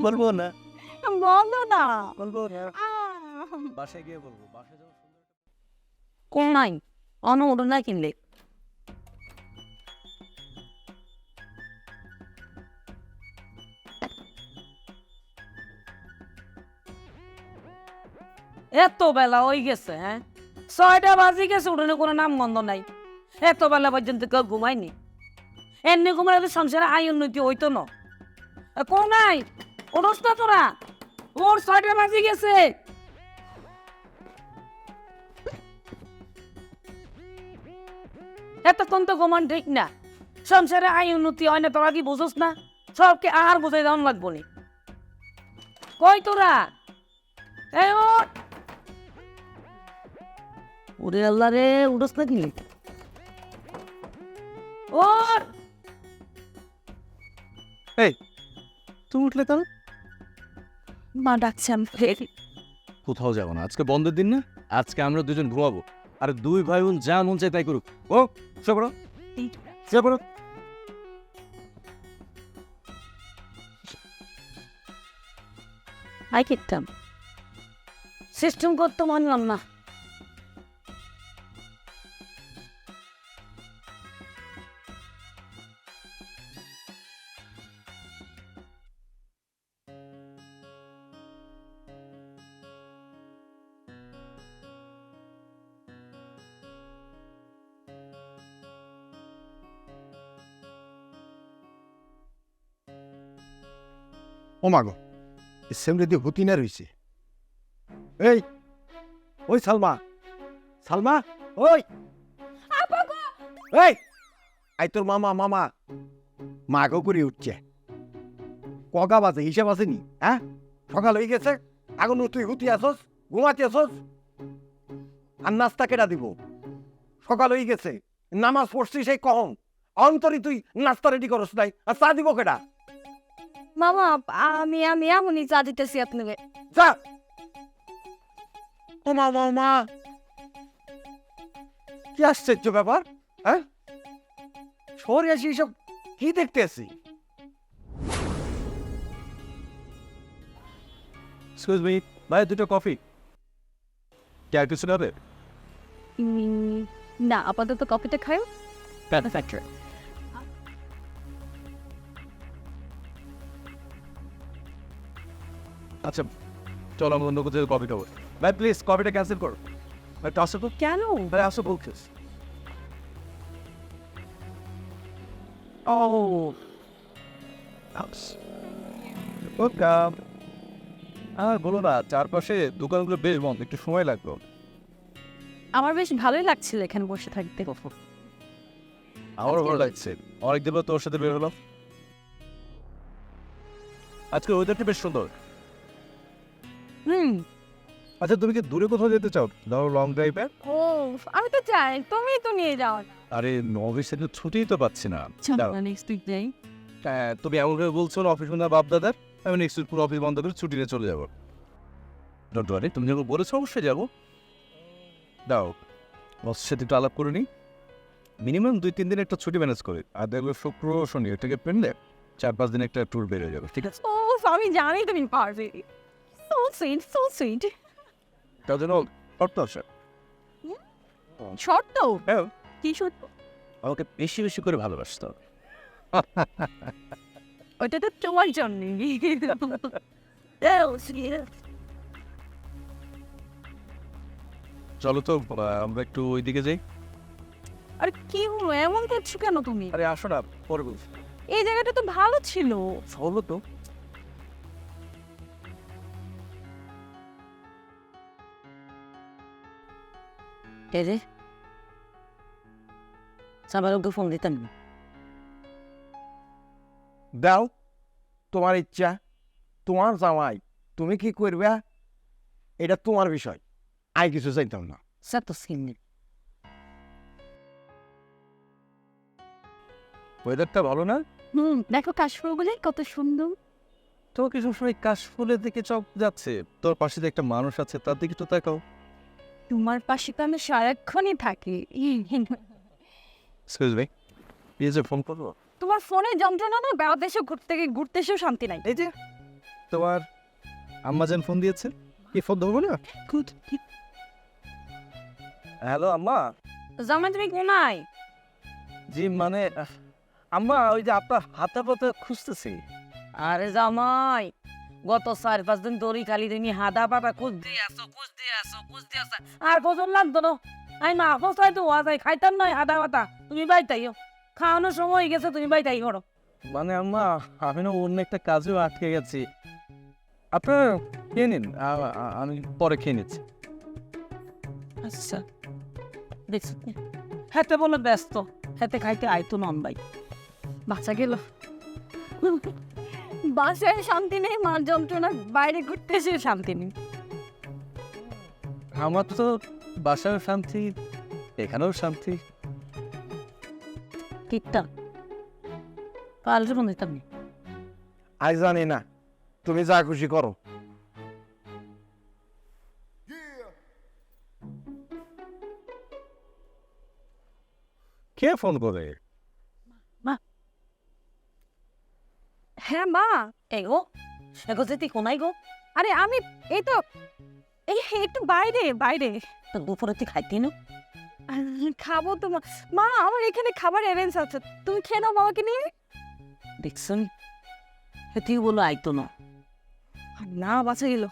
বলবো না, বলো না। বলবো না, বাসায় গিয়ে বলবো। বাসায় যাওয়ার কোন নাই অন ওটা না কিনলে এত বেলা হয়ে গেছে, হ্যাঁ 6টা বাজে গেছে, উঠোনে কোনো নাম গন্ধ নাই। এত বেলা পর্যন্ত কেউ ঘুমায়নি, এমনি ঘুমালে সংসারে আয় উন্নতি হইতো না। কোন নাই ওরস না তোরা, ওর 6টা বাজে গেছে। এতক্ষণ তো ঘুমান ঠিক না, সংসারে আয় উন্নতি হয় না, তোরা কি বুঝোস না? সবকে আর বুঝাই দেওয়ান লাগবো নি। কই তোরা? এই ওঠ। ওরে আল্লাহ রে, উঠোস না কিনলি? ওঠ। এই তুমি উঠলে কেন? মা ডাকছে, আমি ফেরি। কোথাও যাবো না, আজকে বন্ধের দিন না, আজকে আমরা দুজন ঘুমাবো, আর 2 ভাই বোন যা মন চায় তাই করুক। ও শুয়ে পড়ো, শুয়ে পড়ো। আই কিতাম সিস্টেম করতে মানলাম না। ও মাগো সেমরে দিয়ে হতি না রইছে। এই ওই সালমা, সালমা ওই এই আই তোর মামা মামা মাগো করে উঠছে। কগা বাজে হিসাব আছে নি? হ্যাঁ, সকাল হয়ে গেছে, এখন তুই হুতি আসস, ঘুমাতে আসস, আর নাস্তা কেটা দিব? সকাল হয়ে গেছে, নামাজ পড়ছিস সেই কখন, অন্তরি তুই নাস্তা রেডি করস নাই, আর চা দিব কেটা? মামা আমি আমি এমনই চা দিতেছি আপনাকে। যা। ও মা মা মা, কি আশ্চর্য ব্যাপার! হ্যাঁ, শহরে আসি এসব কি দেখতে আসি? এক্সকিউজ মি ভাই, দুটো কফি। কে আর কিছু নেবে? না, আপাতত কফিটা খাই। আচ্ছা চলো আমরা অন্য কোথাও কফি খাবো। ভাই প্লিজ কফিটা ক্যান্সেল করো। ভাই আসো তো, কেন? ভাই আসো বলছিস। ও বলো না, চারপাশে দোকানগুলো বেশ বন্ধ, একটু সময় লাগলো। আমার বেশ ভালোই লাগছিল এখানে বসে থাকতে। আমারও ভালো লাগছে, অনেকদিন পর তোর সাথে বের হলাম। আজকে ওয়েদারটা বেশ সুন্দর। আচ্ছা তুমি কি দূরে কোথাও যেতে চাও? ধরো লং ড্রাইভে? ও আমি তো চাই, তুমি তো নিয়ে যাও। আরে অফিসে তো ছুটিই তো পাচ্ছি না। দাঁড়াও। নেক্সট উইক যাই। হ্যাঁ, তুমি এমন করে বলছো না অফিস বন্ধ বাপ দাদার, আমি নেক্সট উইক পুরো অফিস বন্ধ করে ছুটি নিয়ে চলে যাবো। ডোন্ট ওয়ারি, তুমি যখন বলেছো অবশ্যই যাবো। দাও বসের সাথে একটু আলাপ করে নিই, মিনিমাম 2-3 দিন একটা ছুটি ম্যানেজ করে, আর দেখবে শুক্র শনি এটাকে পেনলে 4-5 দিন একটা ট্যুর বের হয়ে যাবে, ঠিক আছে? ও আমি জানি তুমি পারবে। So sweet, so sweet. তার জন্য শর্ত আছে। শর্ত? হ্যাঁ, কি শর্ত? আমাকে বেশি বেশি করে ভালোবাসতে হবে। ওইটা তো তোমার জন্য। চলো তো আমরা একটু ওইদিকে যাই। আর কি হলো, এমন করছো কেন তুমি? আরে আসো না, পরে বলছি। এই জায়গাটা তো ভালো ছিল। চলো তো। এই যে সাবারকে ফোন দিতাম। দাও, তোমার ইচ্ছা, তোমার জামাই, তুমি কি করবে এটা তোমার বিষয়, আই কিছু চাইতাম না। স্যার তো সিন ওয়েদারটা ভালো না? দেখো কাশফুলগুলো কত সুন্দর। তো কিছু সময় কাশফুলের দিকে চোখ যাচ্ছে, তোর পাশে যে একটা মানুষ আছে তার দিকে তো তাকাও। তোমার পাশে তো আমি সারাক্ষণই থাকি। এক্সকিউজ মি, প্লিজ ফোন করবো? তোমার ফোনে যন্ত্রণা না, বেড়াতে এসে ঘুরতে এসেও শান্তি নাই। এই যে তোমার আম্মাজান ফোন দিয়েছে, কি ফোন ধরবো না? হ্যালো আম্মা। জামাই তুমি কোনায়? জি মানে আম্মা ওই যে আপনার হাতে পাতে খুঁজতেছি। আরে জামাই, গত 4-5 দিন দড়ি খালি তুমি হাদা পাতা খুঁজ দিয়ে আসো। আর কজন লাগতো না, আমি মা কোথায় তো ওয়াজাই খাইতাম নয় হাদা পাতা, তুমি বাইতাইও, খাওয়ানোর সময় হয়ে গেছে, তুমি বাইতাই করো। মানে আম্মা আমি না অন্য একটা কাজেও আটকে গেছি, আপনার খেয়ে নিন, আমি পরে খেয়ে নিচ্ছি। আচ্ছা দেখছি, হেতে বলে ব্যস্ত, হেতে খাইতে আইতো নন ভাই। বাচ্চা গেল, বাসায় শান্তি নেই, মার যন্ত্রণা, বাইরে ঘুরতে এসে শান্তি নেই। আমার তো বাসায় শান্তি, এখানেও শান্তি। কিটটা পাল্টে ফোন দিতাম। আই জানি না, তুমি যা খুশি করো। কে ফোন করে? হ্যাঁ মা। এই গো, এগো যেতে কোনাই গো? আরে আমি এই তো এই একটু বাইরে। তো দুপুরে তুই খাইতে না? খাবো তো মা, আমার এখানে খাবার অ্যারেঞ্জ আছে, তুমি খেয়ে নাও বাবাকে নিয়ে। দেখছেন, হেতেই বলো আইতো না। না বাঁচা গেল।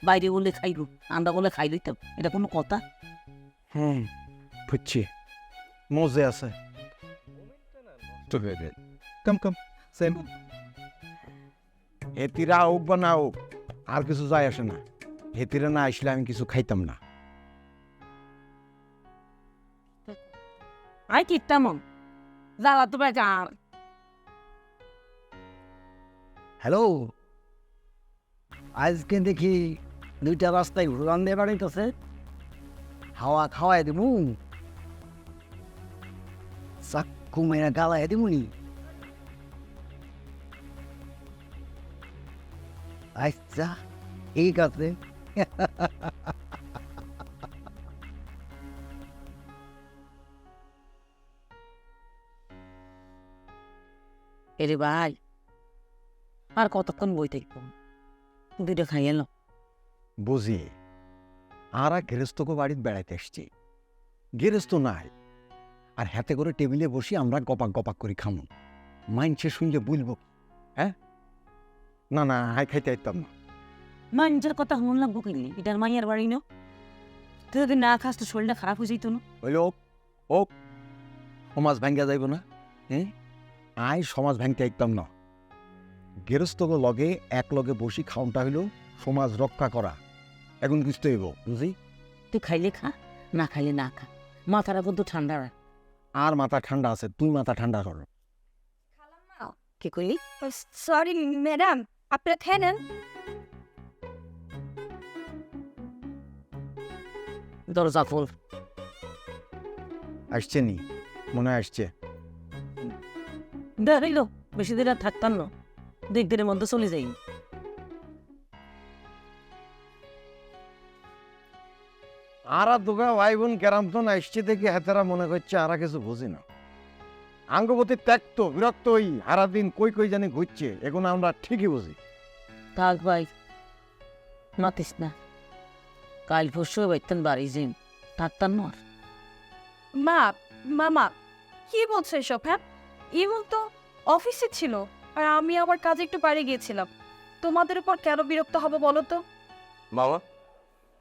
বাইরে বলে খাইলো, আমরা বলে খাই দিতাম, এটা কোনো কথা? বুঝছি, মজে আছে। তো হয়ে যায়। কাম কাম সেম হেতিরা হোক বা না হোক আর কিছু যায় আসে না। হেতিরা না আসলে আমি কিছু খাইতাম না। আই কিতামন জ্বালা তো বেজা আর হ্যালো, আজকে দেখি দুইটা রাস্তায় উড়ান দিয়ে বাড়িতেছে, হাওয়া খাওয়াই দেবো, চাক্কু মেরা গালায় দেবুনি। আচ্ছা ঠিক আছে। এরে ভাই আর কতক্ষণ বই থাকবো, দুইটা খাই এলো। বুঝি আর গৃহস্থকে বাড়িতে বেড়াইতে এসছি, গৃহস্থ নাই আর হাতে করে টেবিলে বসি আমরা গপাক গপাক করে খামো। মাইনছে শুনলে বলবো হ্যাঁ? না না হাই খাইতে আইতাম না। মানুষের কথা মন লাগবো কিনলি, এটার মাইয়ার বাড়ি না। তুই যদি না খাস তো শরীরটা খারাপ হয়ে যেত না। হইল ওক সমাজ ভাঙ্গা যাইব না। হ্যাঁ আয় সমাজ ভাঙতে আইতাম না। গৃহস্থকে লগে এক লগে বসি খাওনটা হইল সমাজ রক্ষা করা। এখন বুঝতে হইব বুঝি। তুই খাইলে খা, না খাইলে না খা, মাথাটা কিন্তু ঠান্ডা রাখ। আর মাথা ঠান্ডা আছে, তুই মাথা ঠান্ডা কর। কি কইলি? সরি ম্যাডাম, আপনারা খেয়ে নেন। দরজা খোল। আসছে নি মনে হয় আসছে। দাঁড়াইলো বেশি দিন আর থাকতাম না, 2 দিনের মধ্যে চলে যাই। আরা দুগা ভাই বোন কেরামতন আসছে দেখে হাতেরা মনে করছে আরা কিছু বুঝি না। আঙ্গবতী ত্যাক্ত বিরক্ত হই সারাদিন কই কই জানি ঘুরছে, এখন আমরা ঠিকই বুঝি। থাক ভাই, মাতিস না, কাল পরশু বাইতেন বাড়ি যাই, থাকতাম না আর। মা, মামা কি বলছো এসব? হ্যাঁ, ইমন তো অফিসে ছিল আর আমি আমার কাজে একটু বাইরে গিয়েছিলাম। তোমাদের উপর কেন বিরক্ত হবে বলো তো? মামা,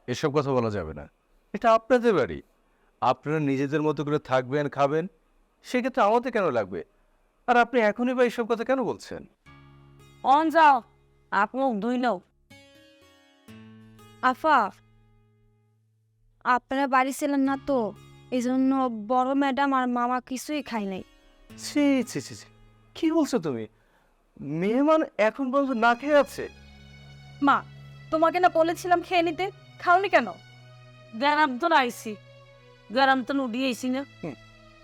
এসব কথা বলা যাবে না, এটা আপনাদের বাড়ি, আপনারা নিজেদের মতো করে থাকবেন খাবেন, সেক্ষেত্রে আমাদের কেন লাগবে? আর আপনি এখনই বা এসব কথা কেন বলছেন? অন যাও, আপনি দুই নাও। আফা, আপনারা বাড়ি ছিলেন না তো, এই জন্য বড় ম্যাডাম আর মামা কিছুই খাই নাই। ছি ছি ছি ছি, কি বলছো তুমি? মেহমান এখন পর্যন্ত না খেয়ে আছে? মা, তোমাকে না বলেছিলাম খেয়ে নিতে, খাওনি কেন? গ্রাম তো আইসি, গ্রাম তো উড়িয়ে আইসি না,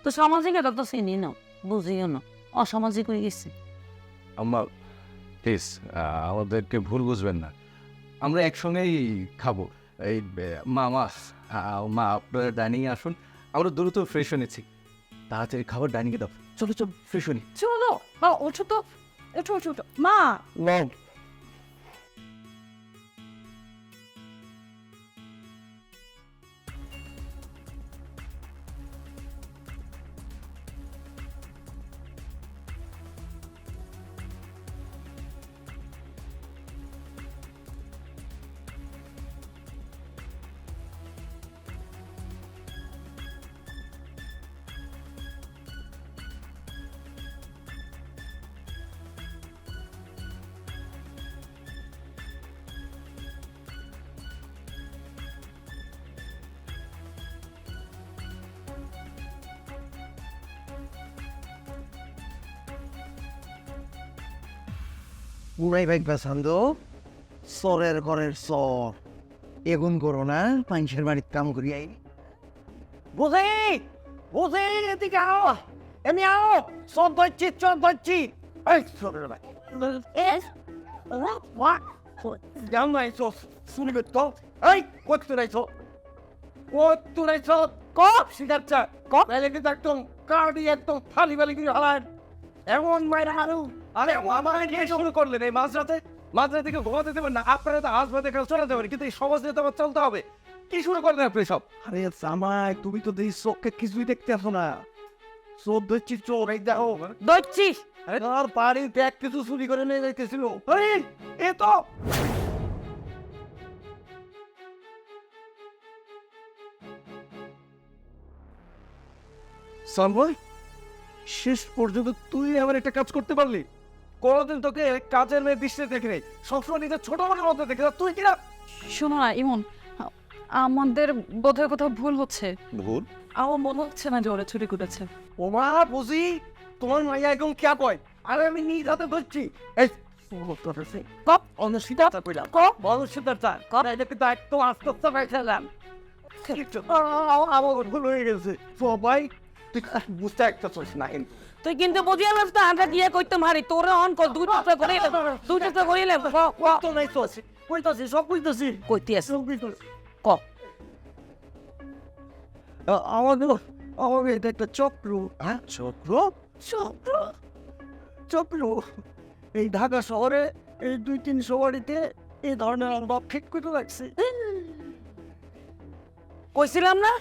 তো সামাজিক এটা তো চিনি না, বুঝিও না, অসামাজিক হয়ে গেছে। আম্মা প্লিজ আমাদেরকে ভুল বুঝবেন না, আমরা একসঙ্গেই খাবো। এই মামা, মা আপনারা ডাইনিংয়ে আসুন, আমরা দ্রুত ফ্রেশ হয়ে নিচ্ছি, তাড়াতাড়ি খাবার ডাইনিংয়ে দাও, চলো চলো ফ্রেশ হয়ে নি। চলো মা, ওঠো তো, ওঠো ওঠো ওঠো মা। পুরাই ভাই পছন্দ, সরের ঘরের সর, এগুন করো না, মানুষের বাড়ির কাম করি আই। বুঝি বুঝি এদিকে আও, এমনি আও, চোর ধরছি চোর ধরছি। এই চোরের ভাই জান নাই চোর শুনবে তো। এই কত তুলাইছো, কত তুলাইছো, কপ সিগারটা কপ এলে কিন্তু একদম কার্ডি একদম ফালি ফালি করে হালায় এমন মাইরা হারু। আরে আমার নিয়ে শুরু করলেন এই মাঝরাতে, মাঝরাতে থেকে ঘুমাতে দেবেন না আপনারা, তো হাসপাতালে দেখে চলে যাবেন, কিন্তু এই সমাজ নিয়ে তো আমার চলতে হবে। কি শুরু করলেন আপনি সব? আরে জামাই তুমি তো দেখি চোখকে কিছুই দেখতে আসো না। চোর ধরছি চোর, এই দেখো ধরছি আর বাড়ির ব্যাগ কিছু চুরি করে নিয়ে যাইতেছিল। এই এ তো সাময় শেষ পর্যন্ত তুই আমার একটা কাজ করতে পারলি। কোনোদিন তোকে কাজের মেয়ে দৃষ্টিতে দেখে নেই, সবসময় নিজের ছোট বোনের মধ্যে দেখে। তুই কিনা শোনো না ইমন, আমাদের বোধহয় কোথাও ভুল হচ্ছে। ভুল? আমার মনে হচ্ছে না যে ওরা চুরি করেছে। ওমা বুঝি তোমার মাইয়া একদম কে কয়, আরে আমি নিজ হাতে ধরছি। এই কপ অনুষ্ঠিতা কইলাম, কপ অনুষ্ঠিতা কর, এটা কিন্তু একদম আস্তে আস্তে পাইছিলাম। আমার ভুল হয়ে গেছে সবাই, তুই বুঝতে একটা চলছ না কিন্তু। তুই কিন্তু বুঝিয়ে লাস তো আমরা দিয়ে কইতে মারি তোরে অন কর দুইটা করিলে তো নাই তো আছে, কইতাছি সব কইতাছি। কইতে আছে ক আমাদের আমাদের এটা একটা চক্র। হ্যাঁ চক্র? চক্র চক্র এই ঢাকা শহরে এই 2-3 বাড়িতে এই ধরনের আমরা ঠিক করে রাখছি। কইছিলাম না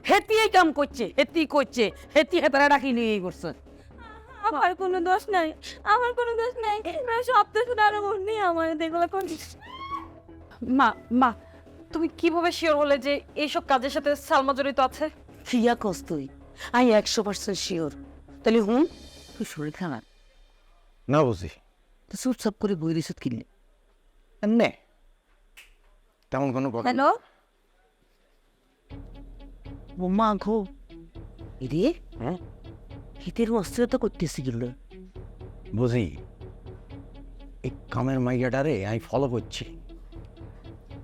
হেতি এই কাম করছে, হেতি করছে, হেতি হেতারা ডাকি নিয়ে করছে। আমার কোনো দোষ নাই, আমার কোনো দোষ নাই, সব তো শুধু আরো মনে আমার দেখলো কোন। মা মা তুমি কিভাবে শিওর হলে যে এইসব কাজের সাথে সালমা জড়িত আছে? ফিয়া কস তুই, আমি 100% শিওর। তাহলে হুম, তুই শরীর খারাপ না বুঝি তো চুপচাপ করে বই রিসুত কিনলে এমনি তেমন কোনো কথা। হ্যালো, ও মা গো রে, হ্যাঁ হিতের অস্থিরতা করতেছি গেল। বুঝি এই কামের মাইয়াটারে আমি ফলো করছি,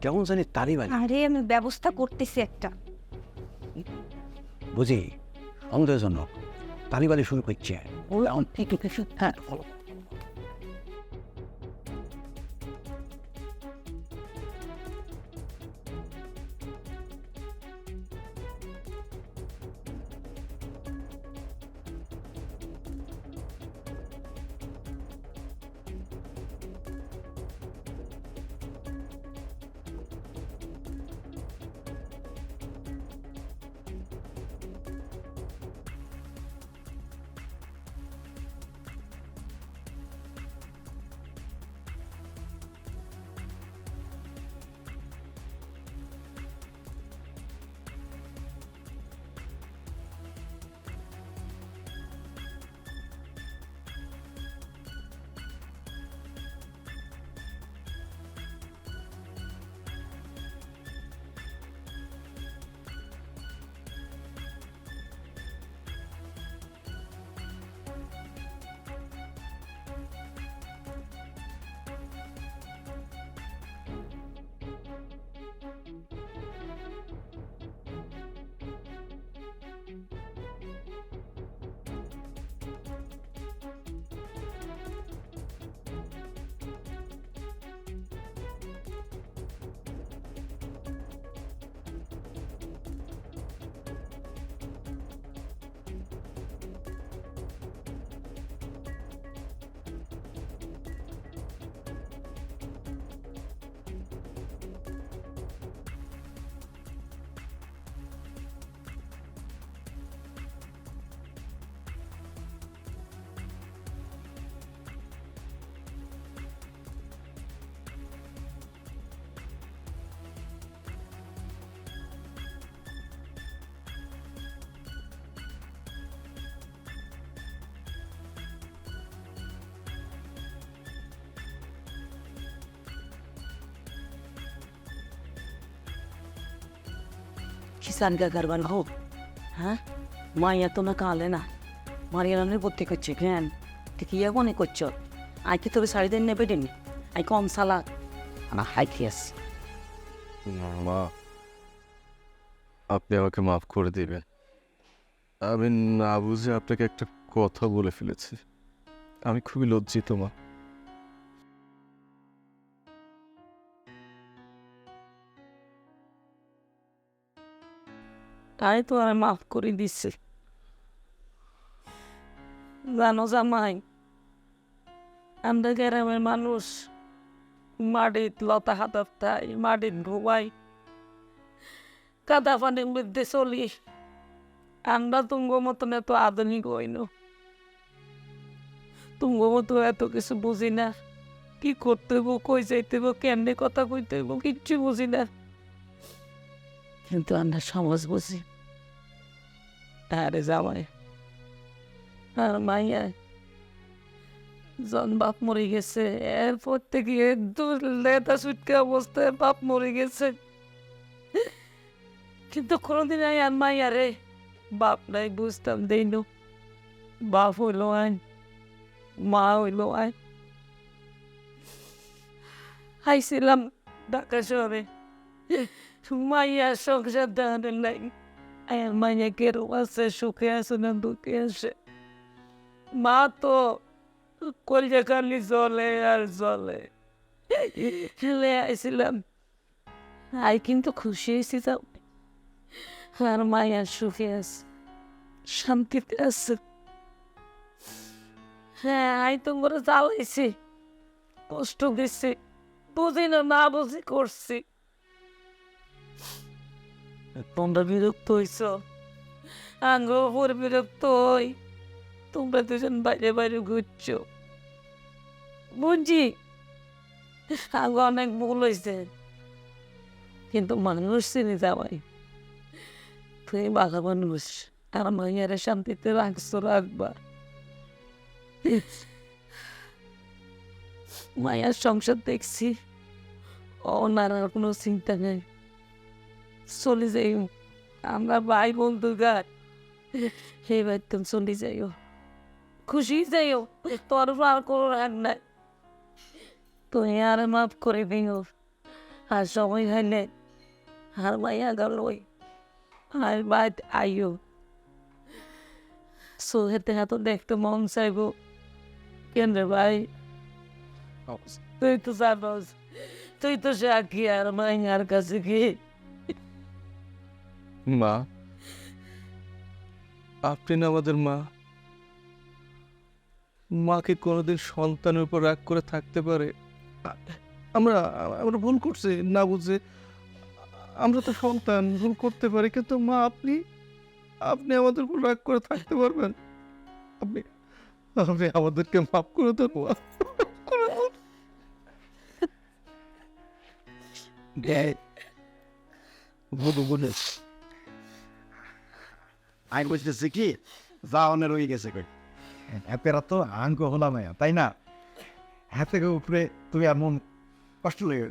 কেমন জানি তালিবানি। আরে আমি ব্যবস্থা করতেছি একটা। বুঝি সন্দেহজনক তালিবানি শুরু করছে। ও ঠিক আছে, হ্যাঁ ফলো। কিষান কাকার বাল হোক, হ্যাঁ মাইয়া তো না কালে না মারিয়ানের ভর্তি করছে কেন তুই কি মনে করছ? আই কি তোর শাড়ি দিন নেবে দিন, আই কম সালাদ আমার হাই খেয়েছ। মা আপনি আমাকে মাফ করে দিবেন, আমি না বুঝে আপনাকে একটা কথা বলে ফেলেছি, আমি খুবই লজ্জিত মা। তাই তো আর মাফ করে দিচ্ছে। জানো জামাই, আমরা গ্রামের মানুষ মাটির লতা হাতার তাই মাটির ঘুমাই কাদা পানির মধ্যে চলি। আমরা তুঙ্গ মতন এত আধুনিক হইন, তুঙ্গ মতো এত কিছু বুঝি না, কি করতে হইব, কই যাইতে হইব, কেমনে কথা কইতে হইব কিচ্ছু বুঝি না, কিন্তু আমরা সমাজ বুঝি। আরে জামাই আর মাইয়া জন বাপ মরে গেছে এরপর থেকে লেতা সুটকে অবস্থায় বাপ মরে গেছে, কিন্তু কোনোদিন আই আর মাইয়ারে বাপ নাই বুঝতাম দেইনো। বাপ হইলো আইন, মা হইলো আইন। আইছিলাম ঢাকা শহরে মাইয়া সংসার দাঁড়ানোর লাইন। আর মাইয়া কেরো আছে, সুখে আছে না দুঃখে আছে। মা তো কলজা খালি জলে আর জলে। হেলে আইছিলাম, আই কিন্তু খুশি হয়েছি যাও। আর মাইয়া সুখে আছে, শান্তিতে আছে। হ্যাঁ, আই তো করে জ্বালাইছি, কষ্ট দিছি, বুঝি না বুঝি করছি। তোমরা বিরক্ত হইছ, আঙ্গ উপর বিরক্ত হই। তোমরা দুজন বাইরে বাইরে ঘুরছো, বুঝছি আঙ্গ অনেক ভুল হয়েছে, কিন্তু মানুষ চিনি যাওয়াই। তুই বাঘা মানুষ, আর মাইয়ারে শান্তিতে রাখছো, রাখবা। মায়ার সংসার দেখছি, ওনার আর কোনো চিন্তা নেই। চলে যাইও, আমরা ভাই বন্ধু গাছ, সেই বাড়িতে চলে যাইও, খুশি যাইও। তোর আর কোনো রাগ নাই, তুই আর মাফ করে দিও। আর সময় হইলে আর মাইয়া গেল আর বাদ আইও। সোহেতে হাত দেখতে মন চাইব কেন রে ভাই? তুই তো জানোস, তুই তো সাক্ষী আর মাইয়ার কাছে কি। মা, আপনি না আমাদের মা। মা কি কোনোদিন সন্তানের উপর রাগ করে থাকতে পারে? আমরা আমরা ভুল করছি না বুঝে, আমরা তো সন্তান, ভুল করতে পারি, কিন্তু মা আপনি আপনি আমাদের উপর রাগ করে থাকতে পারবেন? আপনি আপনি আমাদেরকে মাফ করে দেন মা। আইন বলতেছে কি যাওয়ানের রয়ে গেছে কই, এতেরা তো আঙ্ক হলাম তাই না? হ্যাঁ থেকে উপরে তুমি আর মন কষ্ট লেগে,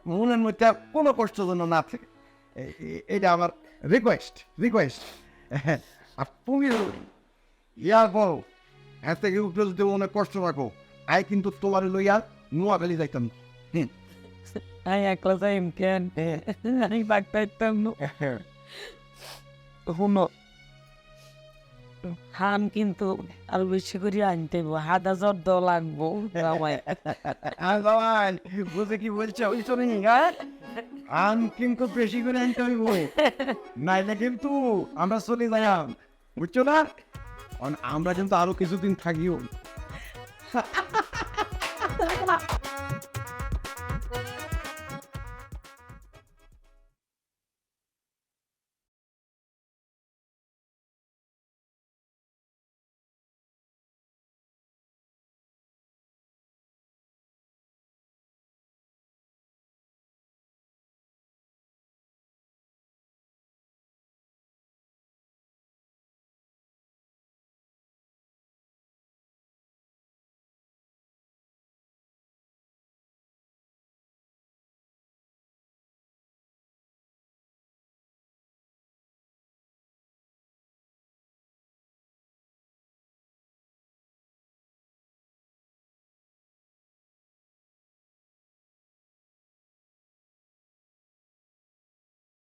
মনের মধ্যে কোনো কষ্ট যেন না থাকে, এটা আমার রিকোয়েস্ট। আর তুমি ইয়ার বলো, হ্যাঁ থেকে উপরে যদি মনে কষ্ট রাখো, আই কিন্তু তোমার লইয়া নোয়াখালী যাইতাম। আমি একলা যাইম কেন? আমি বাগ পাইতাম না। শুনো, হান কিন্তু আরো বেশি করে আনতে হইব, 1000 লাগবো। বুঝে কি বলছে ওই শোনি, আন কিন্তু বেশি করে আনতে হইব, নাইলে কিন্তু আমরা চলে যাইম, বুঝছো না? আমরা কিন্তু আরো কিছুদিন থাকিও।